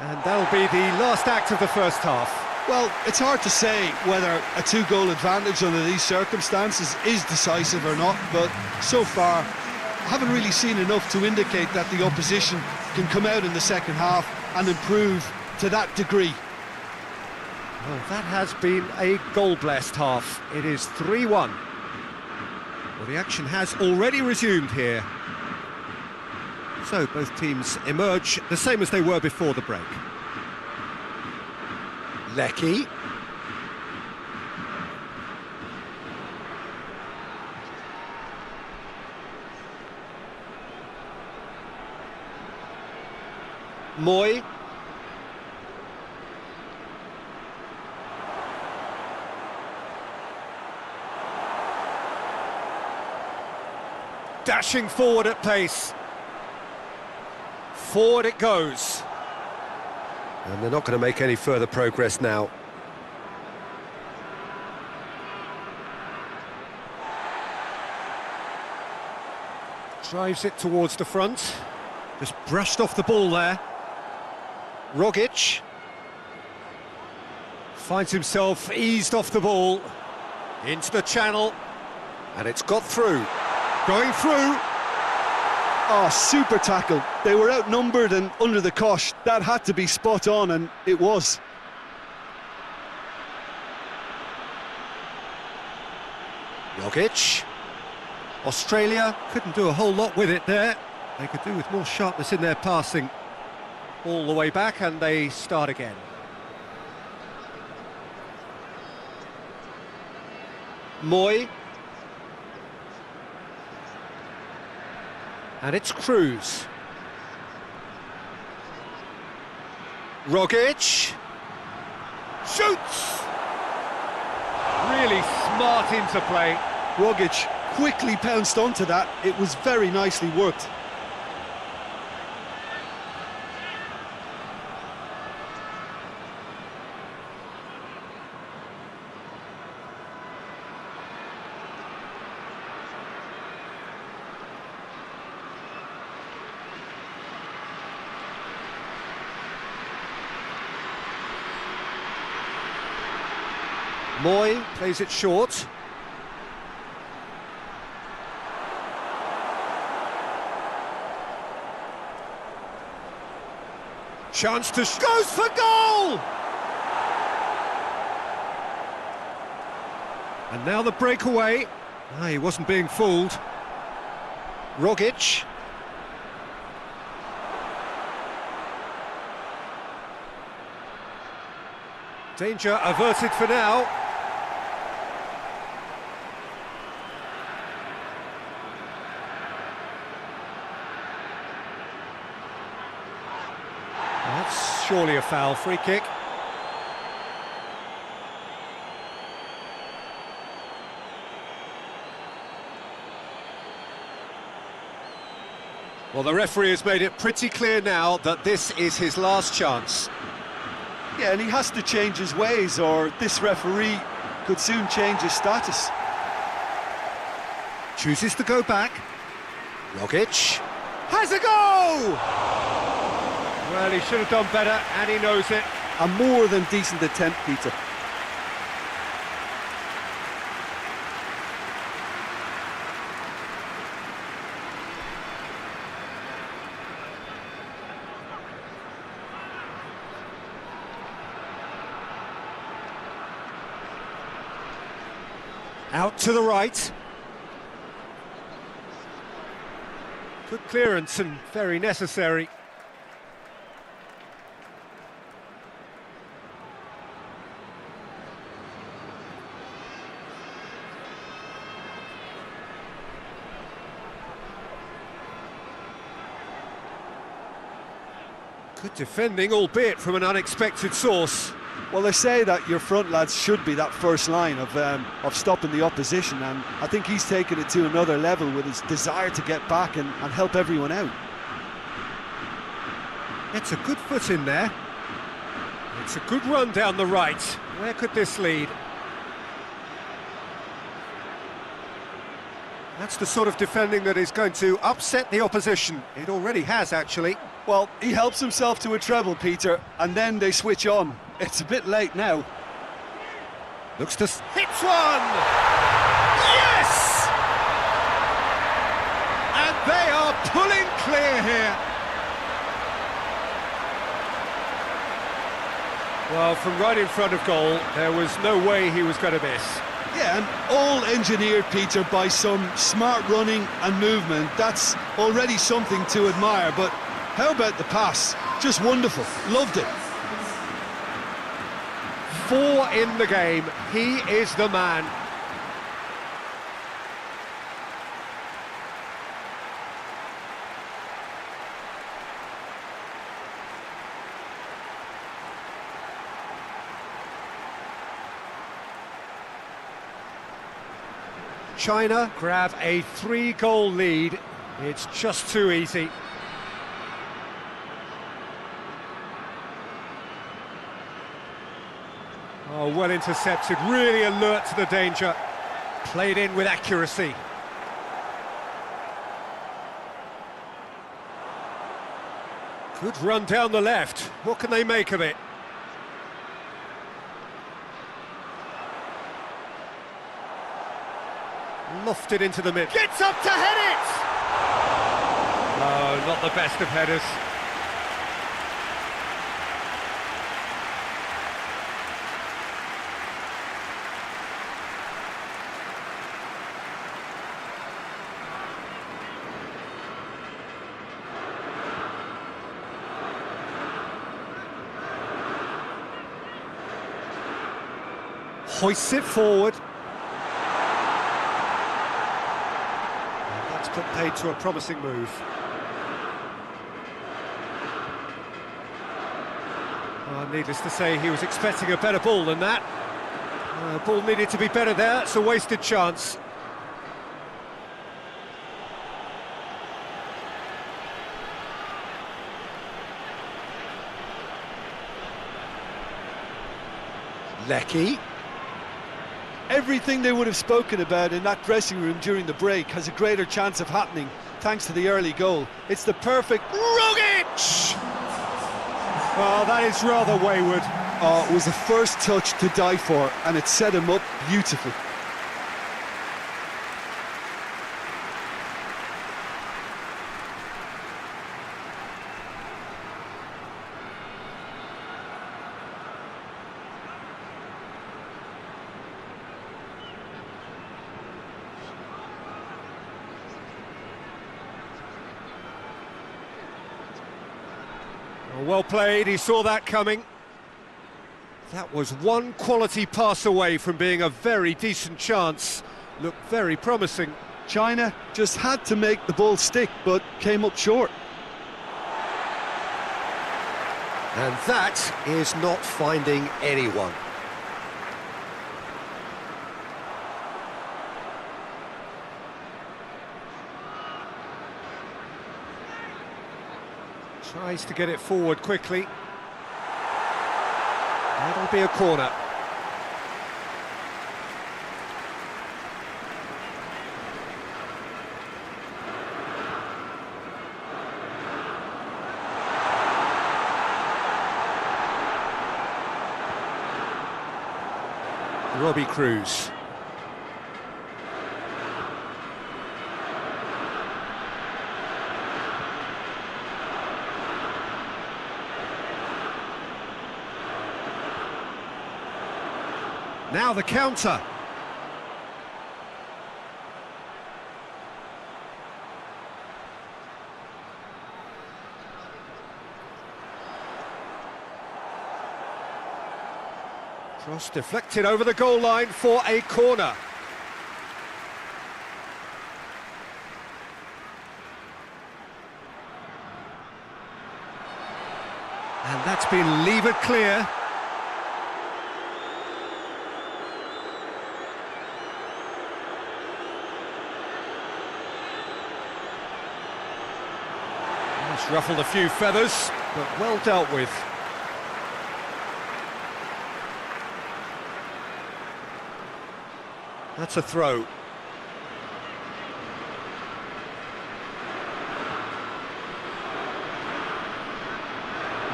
and that'll be the last act of the first half. Well, it's hard to say whether a two-goal advantage under these circumstances is decisive or not, but so far, I haven't really seen enough to indicate that the opposition can come out in the second half and improve to that degree. Well, that has been a goal-blessed half. It is 3-1. Well, the action has already resumed here. So both teams emerge the same as they were before the break. Lecky. Moy. Dashing forward at pace. Forward it goes. And they're not going to make any further progress now. Drives it towards the front. Just brushed off the ball there. Rogic finds himself eased off the ball. Into the channel. And it's got through. Going through. Oh, super tackle. They were outnumbered and under the cosh. That had to be spot on, and it was. Rogic. Australia couldn't do a whole lot with it there. They could do with more sharpness in their passing. All the way back, and they start again. Moy. And it's Cruz. Rogic. Shoots! Really smart interplay. Rogic quickly pounced onto that. It was very nicely worked. Moy plays it short. Chance to goes for goal! And now the breakaway. Ah, he wasn't being fooled. Rogic. Danger averted for now. That's surely a foul. Free kick. Well, the referee has made it pretty clear now that this is his last chance. Yeah, and he has to change his ways, or this referee could soon change his status. Chooses to go back. Rogic has a go! Well, he should have done better, and he knows it. A more than decent attempt, Peter. Out to the right. Good clearance and very necessary. Good defending, albeit from an unexpected source. Well, they say that your front lads should be that first line of stopping the opposition, and I think he's taken it to another level with his desire to get back and help everyone out. It's a good foot in there. It's a good run down the right. Where could this lead? That's the sort of defending that is going to upset the opposition. It already has, actually. Well, he helps himself to a treble, Peter, and then they switch on. It's a bit late now. Looks to hit one! Yes! And they are pulling clear here. Well, from right in front of goal, there was no way he was going to miss. Yeah, and all engineered, Peter, by some smart running and movement. That's already something to admire, but how about the pass? Just wonderful. Loved it. 4 in the game. He is the man. China grab a 3-goal lead. It's just too easy. Oh, well intercepted, really alert to the danger. Played in with accuracy. Good run down the left. What can they make of it? Lofted into the mid. Gets up to head it! Oh, not the best of headers. Hoists it forward. That's put paid to a promising move. Well, needless to say, he was expecting a better ball than that. Ball needed to be better there. It's a wasted chance. Lecky. Everything they would have spoken about in that dressing room during the break has a greater chance of happening thanks to the early goal. It's the perfect... Rogic! Well, that is rather wayward. Oh, it was the first touch to die for, and it set him up beautifully. Well played, he saw that coming. That was one quality pass away from being a very decent chance. Looked very promising. China just had to make the ball stick, but came up short. And that is not finding anyone. Tries to get it forward quickly. That'll be a corner. Robbie Cruz. Now the counter. Cross deflected over the goal line for a corner. And that's been levered clear. It's ruffled a few feathers, but well dealt with. That's a throw.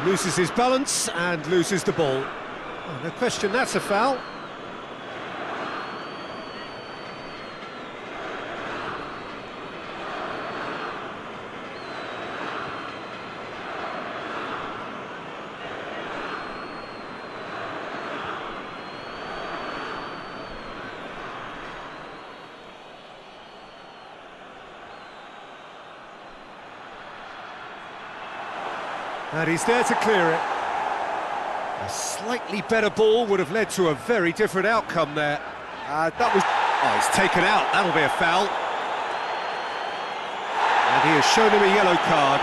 Loses his balance and loses the ball. Oh, no question, that's a foul. And he's there to clear it. A slightly better ball would have led to a very different outcome there. That was... Oh, he's taken out. That'll be a foul. And he has shown him a yellow card.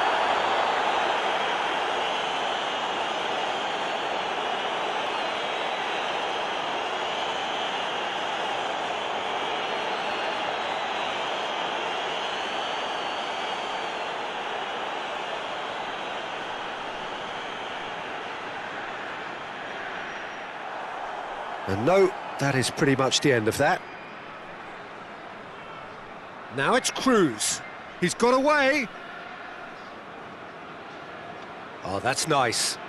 And no, that is pretty much the end of that. Now it's Cruz. He's got away. Oh, that's nice.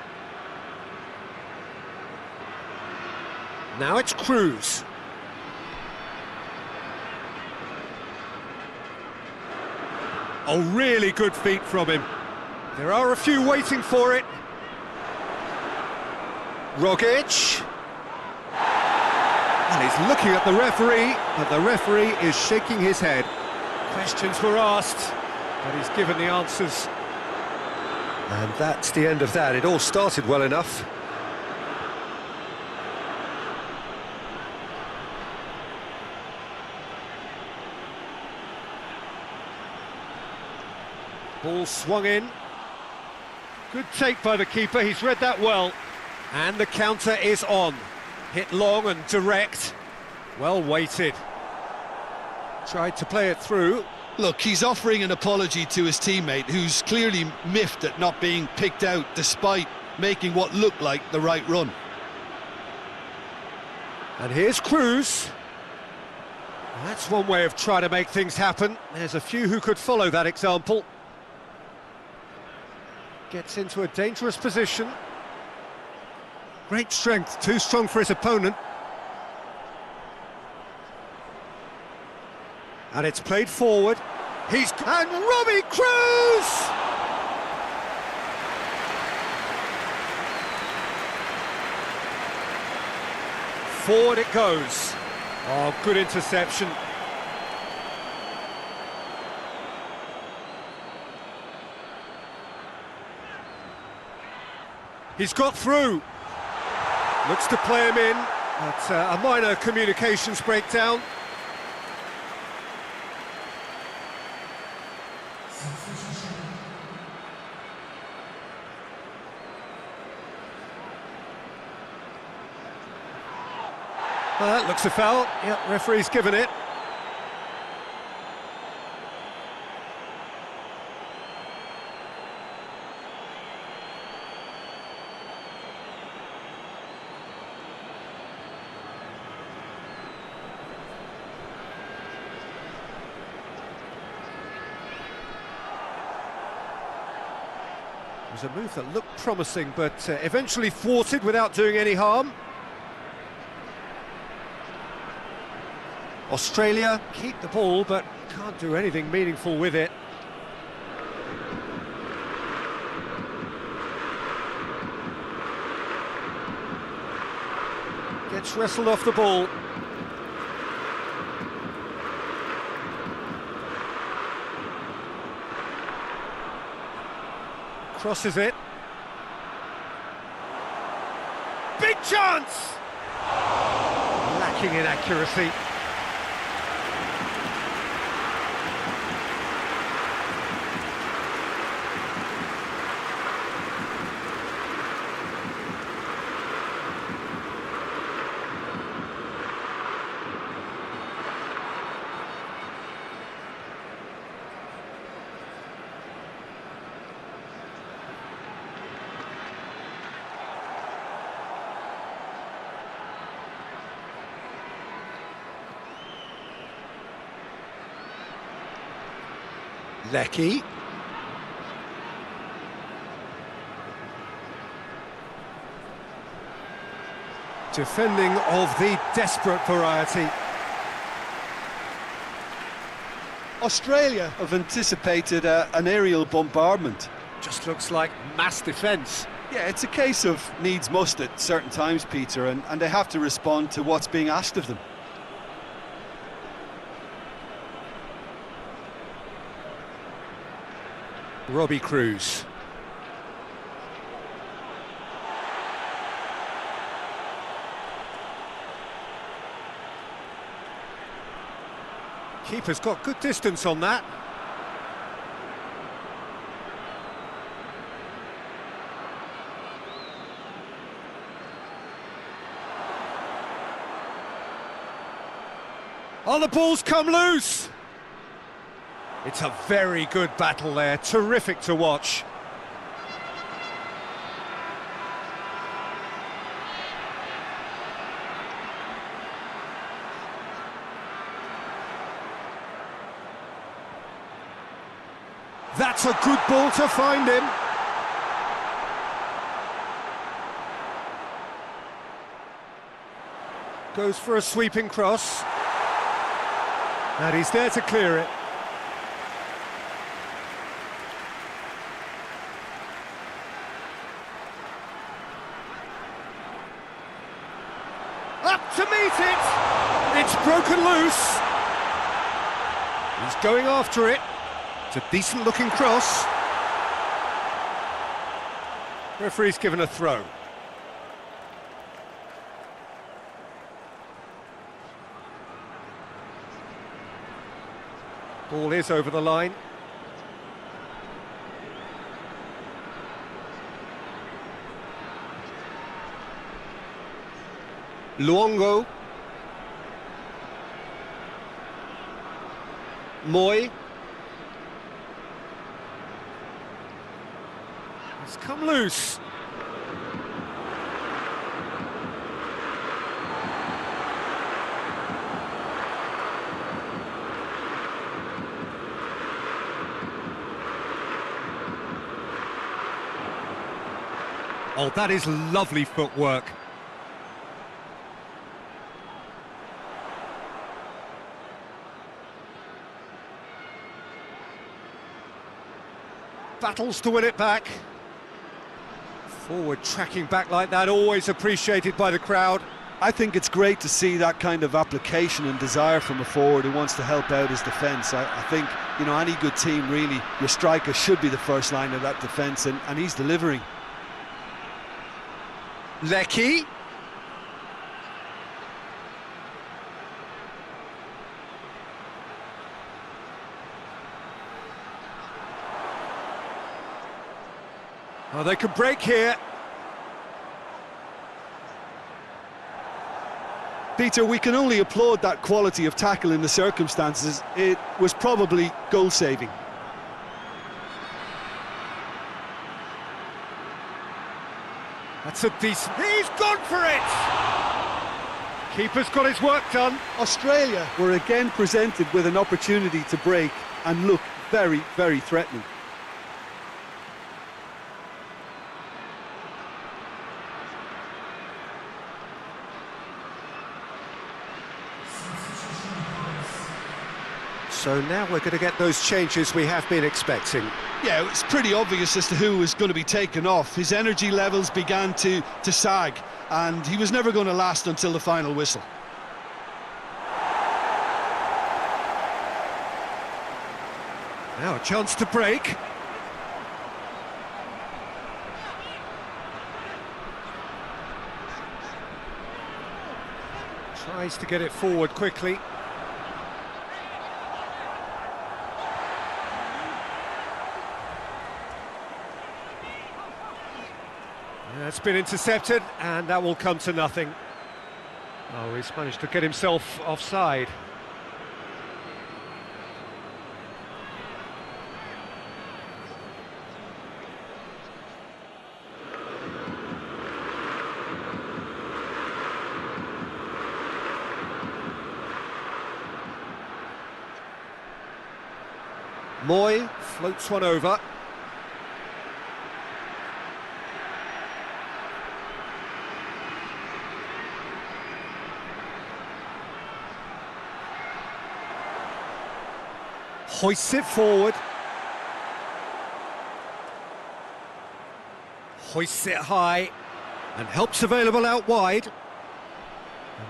Now it's Cruz. Oh, really good feet from him. There are a few waiting for it. Rogic. And he's looking at the referee, but the referee is shaking his head. Questions were asked, but he's given the answers. And that's the end of that. It all started well enough. Ball swung in. Good take by the keeper, he's read that well. And the counter is on. Hit long and direct. Well weighted. Tried to play it through. Look, he's offering an apology to his teammate, who's clearly miffed at not being picked out despite making what looked like the right run. And here's Cruz. Well, that's one way of trying to make things happen. There's a few who could follow that example. Gets into a dangerous position. Great strength, too strong for his opponent. And it's played forward. And Robbie Cruz! Forward it goes. Oh, good interception. He's got through. Looks to play him in, but a minor communications breakdown. That looks a foul. Yep, referee's given it. It was a move that looked promising, but eventually thwarted without doing any harm. Australia keep the ball, but can't do anything meaningful with it. Gets wrestled off the ball. Crosses it. Big chance! striking inaccuracy. Lecky. Defending of the desperate variety. Australia have anticipated an aerial bombardment. Just looks like mass defence. Yeah, it's a case of needs must at certain times, Peter, and they have to respond to what's being asked of them. Robbie Cruz. Keeper's got good distance on that. Oh, the ball's come loose! It's a very good battle there, terrific to watch. That's a good ball to find him. Goes for a sweeping cross. And he's there to clear it. Up to meet it! It's broken loose. He's going after it. It's a decent-looking cross. Referee's given a throw. Ball is over the line. Luongo. Moy. It's come loose. Oh, that is lovely footwork. Battles to win it back. Forward tracking back like that, always appreciated by the crowd. I think it's great to see that kind of application and desire from a forward who wants to help out his defence. I think, you know, any good team really, your striker should be the first line of that defence, and he's delivering. Lecky. Oh, they could break here. Peter, we can only applaud that quality of tackle in the circumstances. It was probably goal-saving. That's a decent... He's gone for it! Keeper's got his work done. Australia were again presented with an opportunity to break and look very, very threatening. So now we're going to get those changes we have been expecting. Yeah, it's pretty obvious as to who was going to be taken off. His energy levels began to sag, and he was never going to last until the final whistle. Now a chance to break. Tries to get it forward quickly. That's been intercepted, and that will come to nothing. Oh, he's managed to get himself offside. Moy floats one over. Hoists it forward. Hoists it high. And help's available out wide. And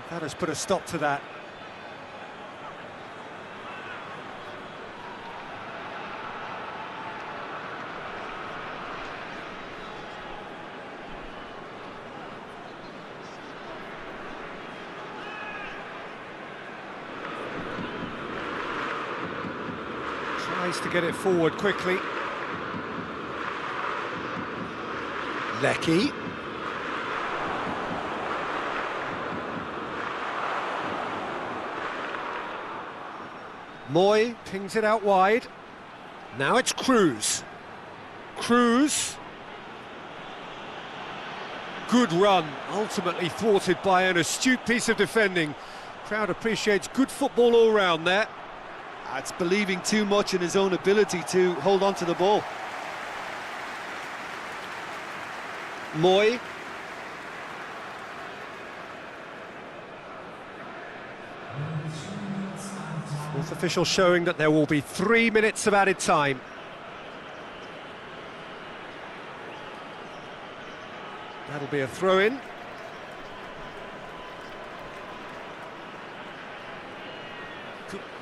that has put a stop to that. Tries to get it forward quickly. Lecky. Moy pings it out wide. Now it's Cruz. Cruz. Good run, ultimately thwarted by an astute piece of defending. Crowd appreciates good football all round there. That's believing too much in his own ability to hold on to the ball. Moy. Fourth official showing that there will be 3 minutes of added time. That'll be a throw-in.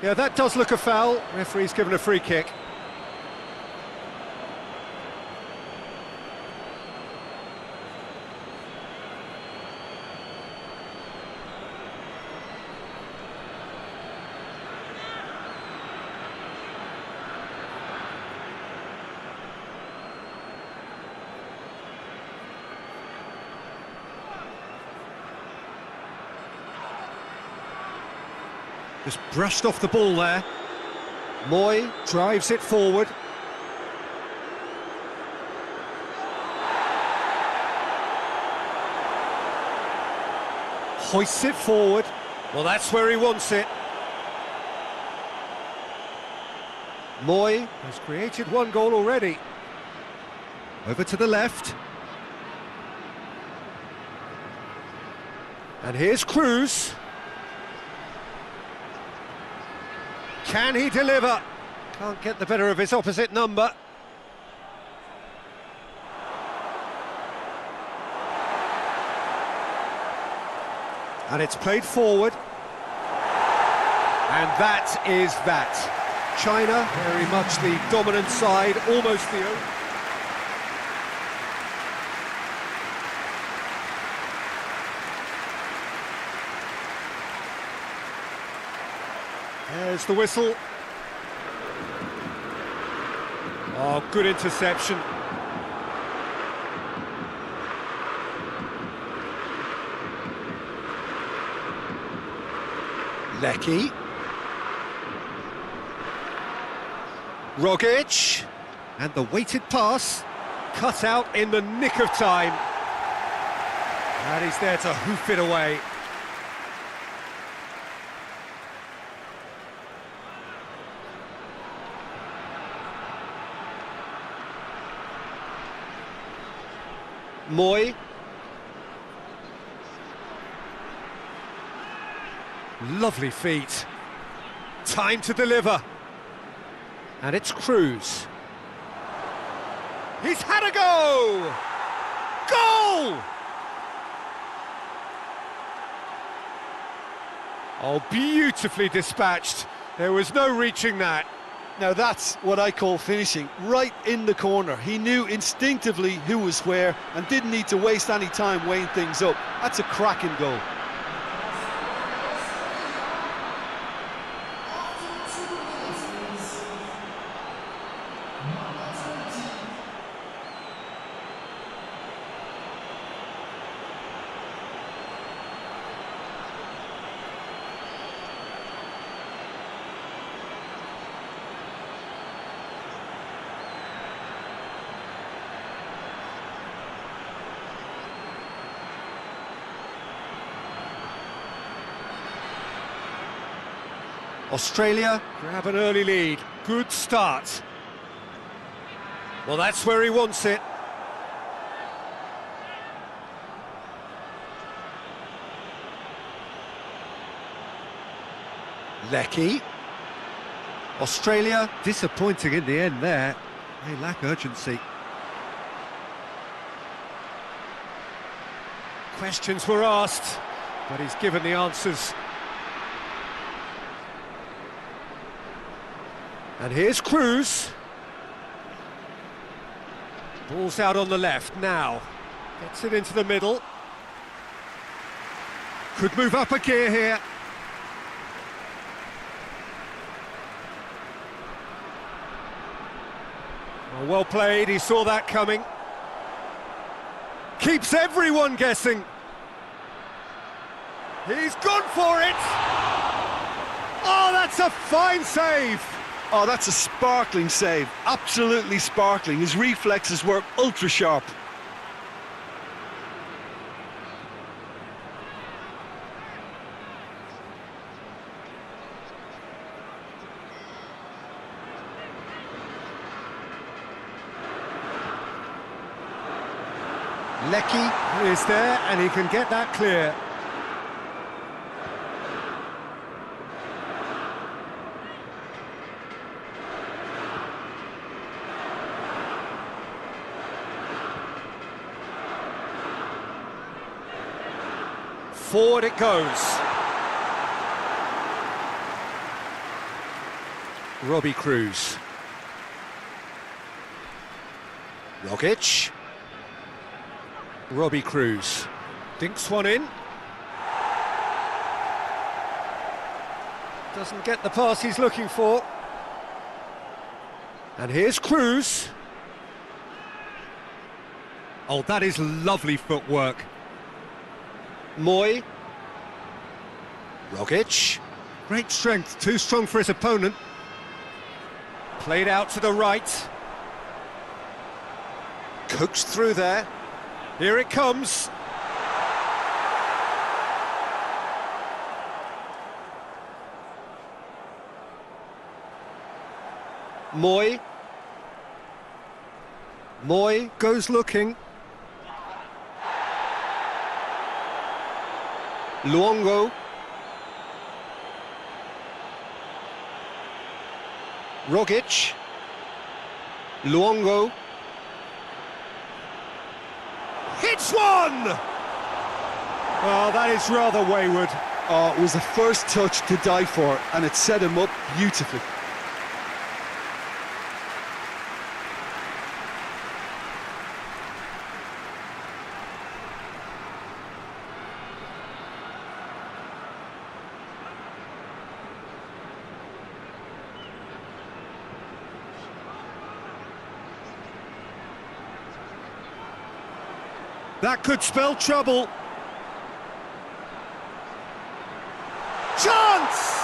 Yeah, that does look a foul. Referee's given a free kick. Just brushed off the ball there. Moy drives it forward. Hoists it forward. Well, that's where he wants it. Moy has created one goal already. Over to the left. And here's Cruz. Can he deliver? Can't get the better of his opposite number. And it's played forward. And that is that. China, very much the dominant side, almost the only. There's the whistle. Oh, good interception. Lecky. Rogic. And the weighted pass. Cut out in the nick of time. And he's there to hoof it away. Moy. Lovely feet. Time to deliver. And it's Cruz. He's had a go! Goal! Oh, beautifully dispatched. There was no reaching that. Now that's what I call finishing, right in the corner. He knew instinctively who was where and didn't need to waste any time weighing things up. That's a cracking goal. Australia grab an early lead. Good start. Well, that's where he wants it. Lecky. Australia disappointing in the end there. They lack urgency. Questions were asked, but he's given the answers. And here's Cruz. Ball's out on the left now. Gets it into the middle. Could move up a gear here. Well played, he saw that coming. Keeps everyone guessing. He's gone for it! Oh, that's a fine save! Oh, that's a sparkling save. Absolutely sparkling. His reflexes were ultra sharp. Lecky is there, and he can get that clear. Forward it goes. Robbie Cruz. Rogic. Robbie Cruz dinks one in. Doesn't get the pass he's looking for. And here's Cruz. Oh, that is lovely footwork. Moy. Rogic. Great strength, too strong for his opponent. Played out to the right. Coaxed through there. Here it comes. Moy. Moy goes looking. Luongo. Rogic. Luongo. Hits one! Oh, that is rather wayward. Oh, it was the first touch to die for, and it set him up beautifully. That could spell trouble. Chance!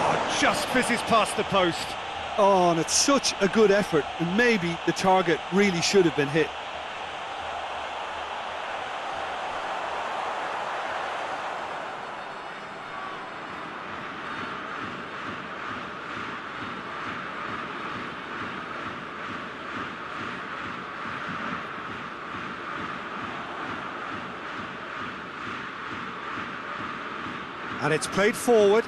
Oh, just fizzes past the post. Oh, and it's such a good effort, and maybe the target really should have been hit. And it's played forward.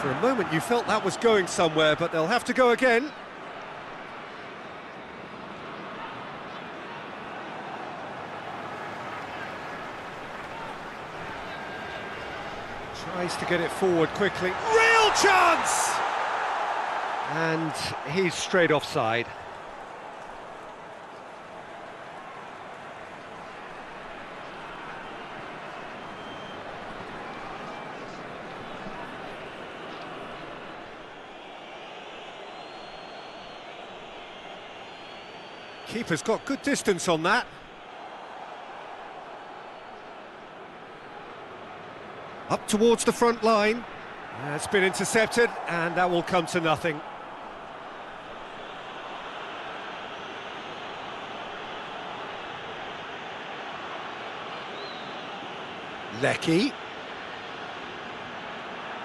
For a moment you felt that was going somewhere, but they'll have to go again. Tries to get it forward quickly. Real chance! And he's straight offside. Keeper's got good distance on that. Up towards the front line. That's been intercepted, and that will come to nothing. Lecky.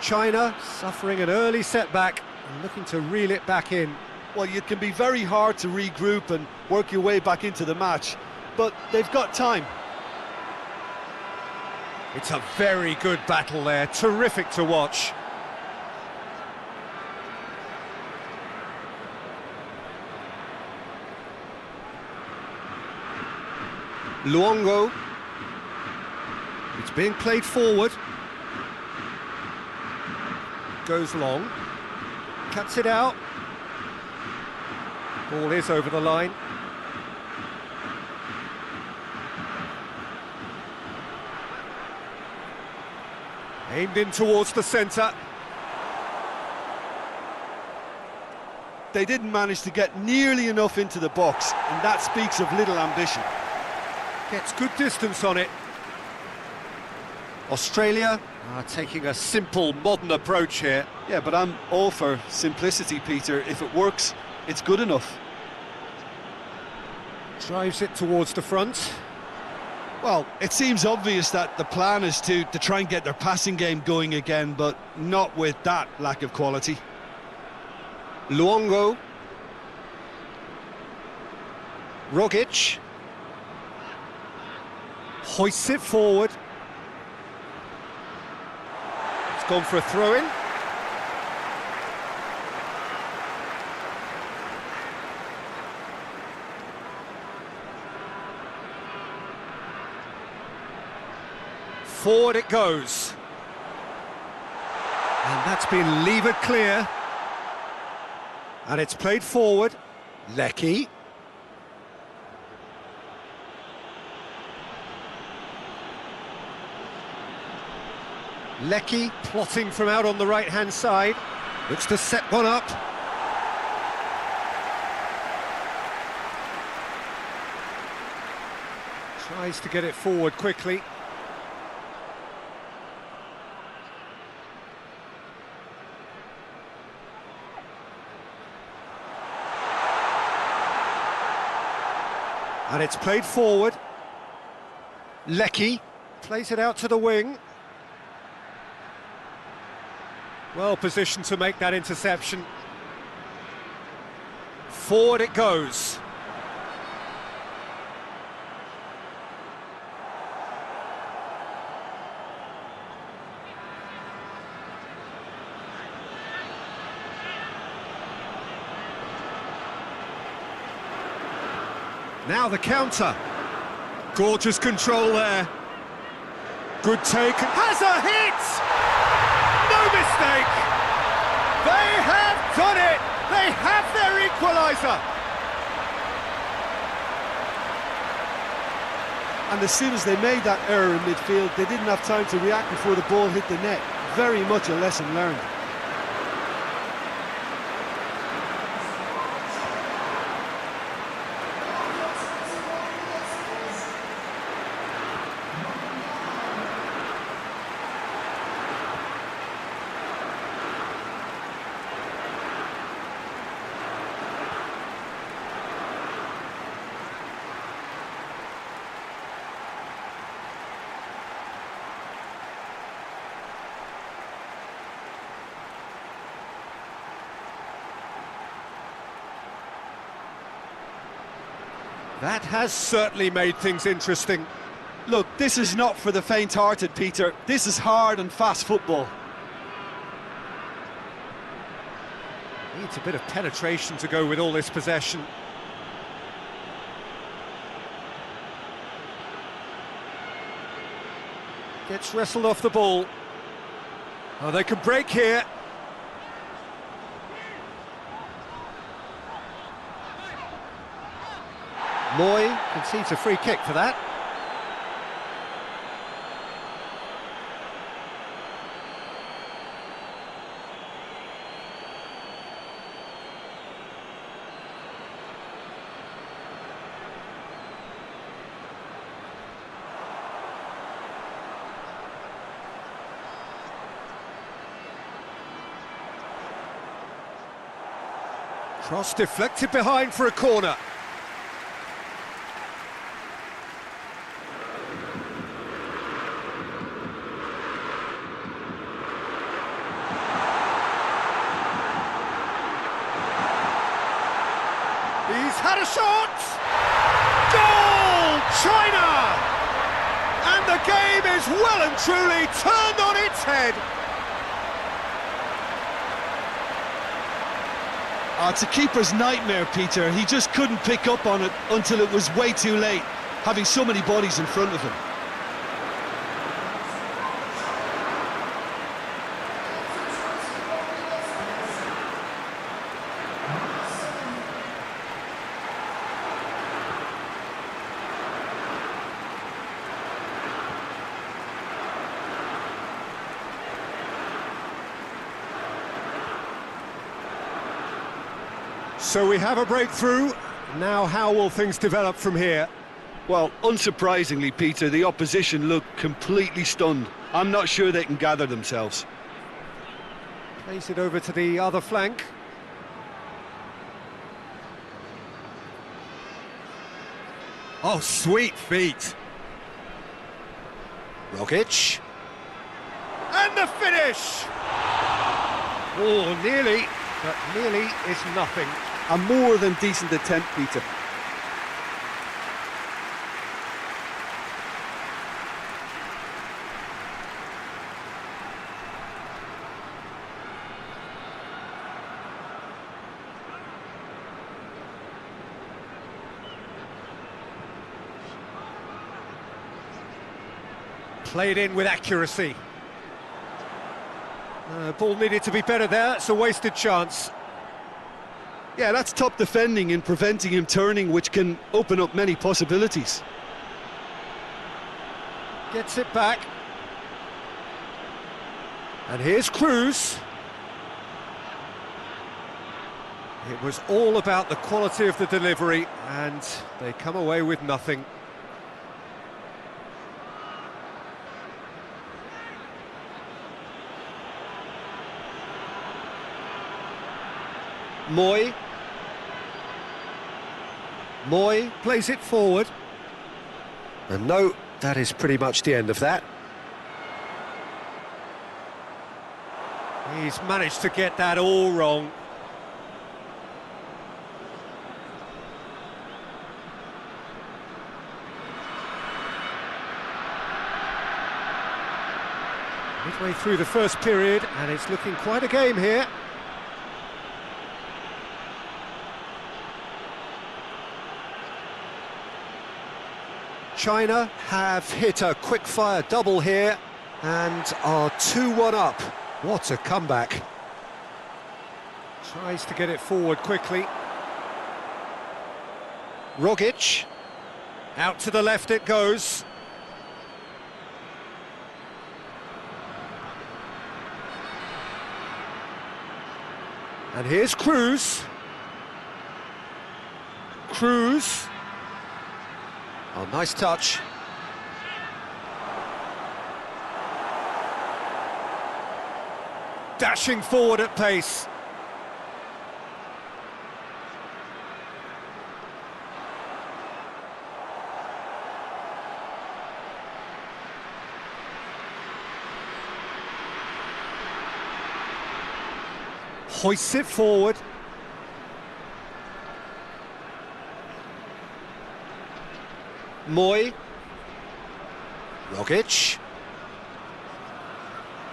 China suffering an early setback and looking to reel it back in. Well, it can be very hard to regroup and work your way back into the match, but they've got time. It's a very good battle there, terrific to watch. Luongo. It's being played forward. Goes long. Cuts it out. Ball is over the line. Aimed in towards the centre. They didn't manage to get nearly enough into the box, and that speaks of little ambition. Gets good distance on it. Australia are taking a simple, modern approach here. Yeah, but I'm all for simplicity, Peter. If it works, it's good enough. Drives it towards the front. Well, it seems obvious that the plan is to try and get their passing game going again, but not with that lack of quality. Luongo. Rogic. Hoists it forward. It's gone for a throw-in. Forward it goes. And that's been levered clear. And it's played forward. Lecky. Lecky plotting from out on the right-hand side. Looks to set one up. Tries to get it forward quickly. And it's played forward. Lecky plays it out to the wing. Well positioned to make that interception. Forward it goes. Now the counter. Gorgeous control there. Good take. Has a hit! No mistake! They have done it! They have their equaliser! And as soon as they made that error in midfield, they didn't have time to react before the ball hit the net. Very much a lesson learned. That has certainly made things interesting. Look, this is not for the faint-hearted, Peter. This is hard and fast football. Needs a bit of penetration to go with all this possession. Gets wrestled off the ball. Oh, they can break here. Moy concedes a free kick for that. Cross deflected behind for a corner. He's had a shot! Goal! China! And the game is well and truly turned on its head. Oh, it's a keeper's nightmare, Peter. He just couldn't pick up on it until it was way too late, having so many bodies in front of him. So we have a breakthrough. Now how will things develop from here? Well, unsurprisingly, Peter, the opposition look completely stunned. I'm not sure they can gather themselves. Plays it over to the other flank. Oh, sweet feet. Rogic. And the finish! Oh, nearly, but nearly is nothing. A more than decent attempt, Peter. Played in with accuracy. Ball needed to be better there, it's a wasted chance. Yeah, that's top defending and preventing him turning, which can open up many possibilities. Gets it back. And here's Cruz. It was all about the quality of the delivery, and they come away with nothing. Moy plays it forward. And no, that is pretty much the end of that. He's managed to get that all wrong. Midway through the first period, and it's looking quite a game here. China have hit a quick-fire double here and are 2-1 up. What a comeback. Tries to get it forward quickly. Rogic. Out to the left it goes. And here's Cruz. Cruz. Oh, nice touch. Dashing forward at pace. Hoists it forward. Moy. Rogic.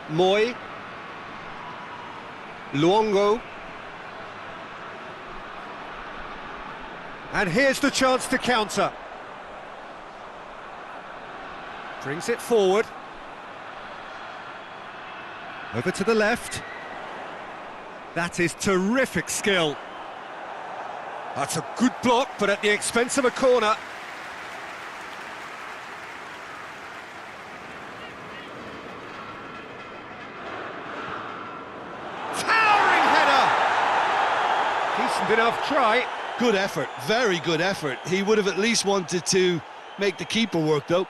Moy. Luongo. And here's the chance to counter. Brings it forward. Over to the left. That is terrific skill. That's a good block, but at the expense of a corner. Decent enough try. Good effort, very good effort. He would have at least wanted to make the keeper work, though.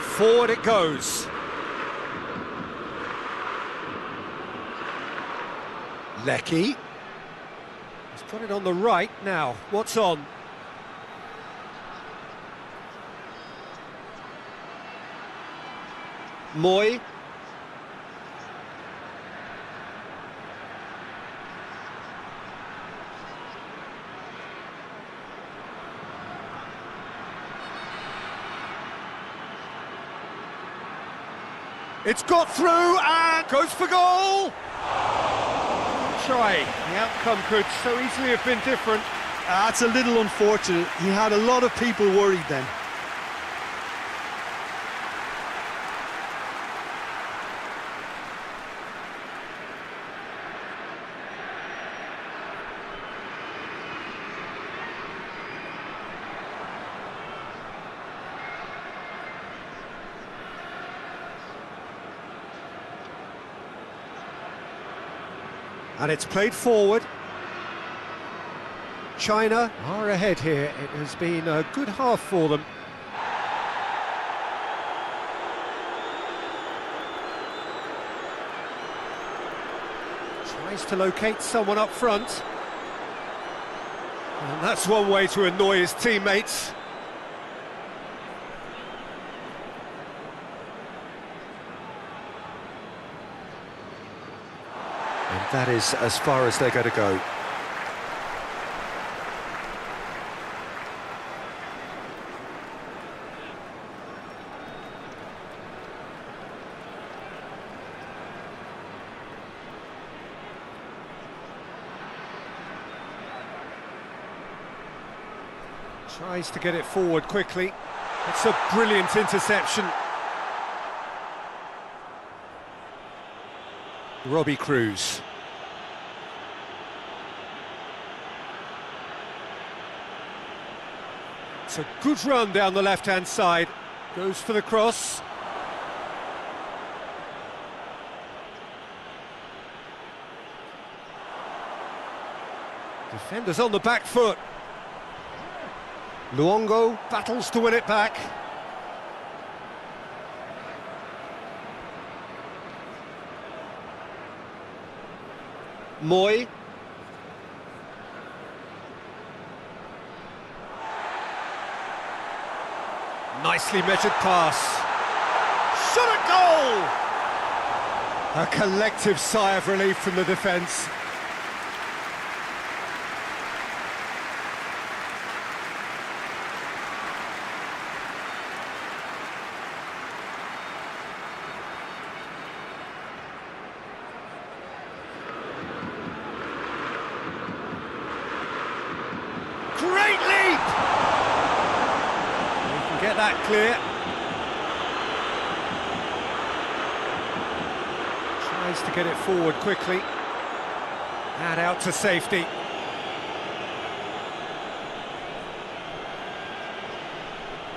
Forward it goes. Lecky. He's put it on the right now. What's on? Moy. It's got through and goes for goal! Try. The outcome could so easily have been different. That's a little unfortunate. He had a lot of people worried then. And it's played forward. China are ahead here. It has been a good half for them. Tries to locate someone up front. And that's one way to annoy his teammates. And that is as far as they're going to go. Tries to get it forward quickly. It's a brilliant interception. Robbie Cruz. It's a good run down the left-hand side. Goes for the cross. Defenders on the back foot. Luongo battles to win it back. Moy. Nicely measured pass. Shot at goal! A collective sigh of relief from the defence. Great leap! He can get that clear. Tries to get it forward quickly. And out to safety.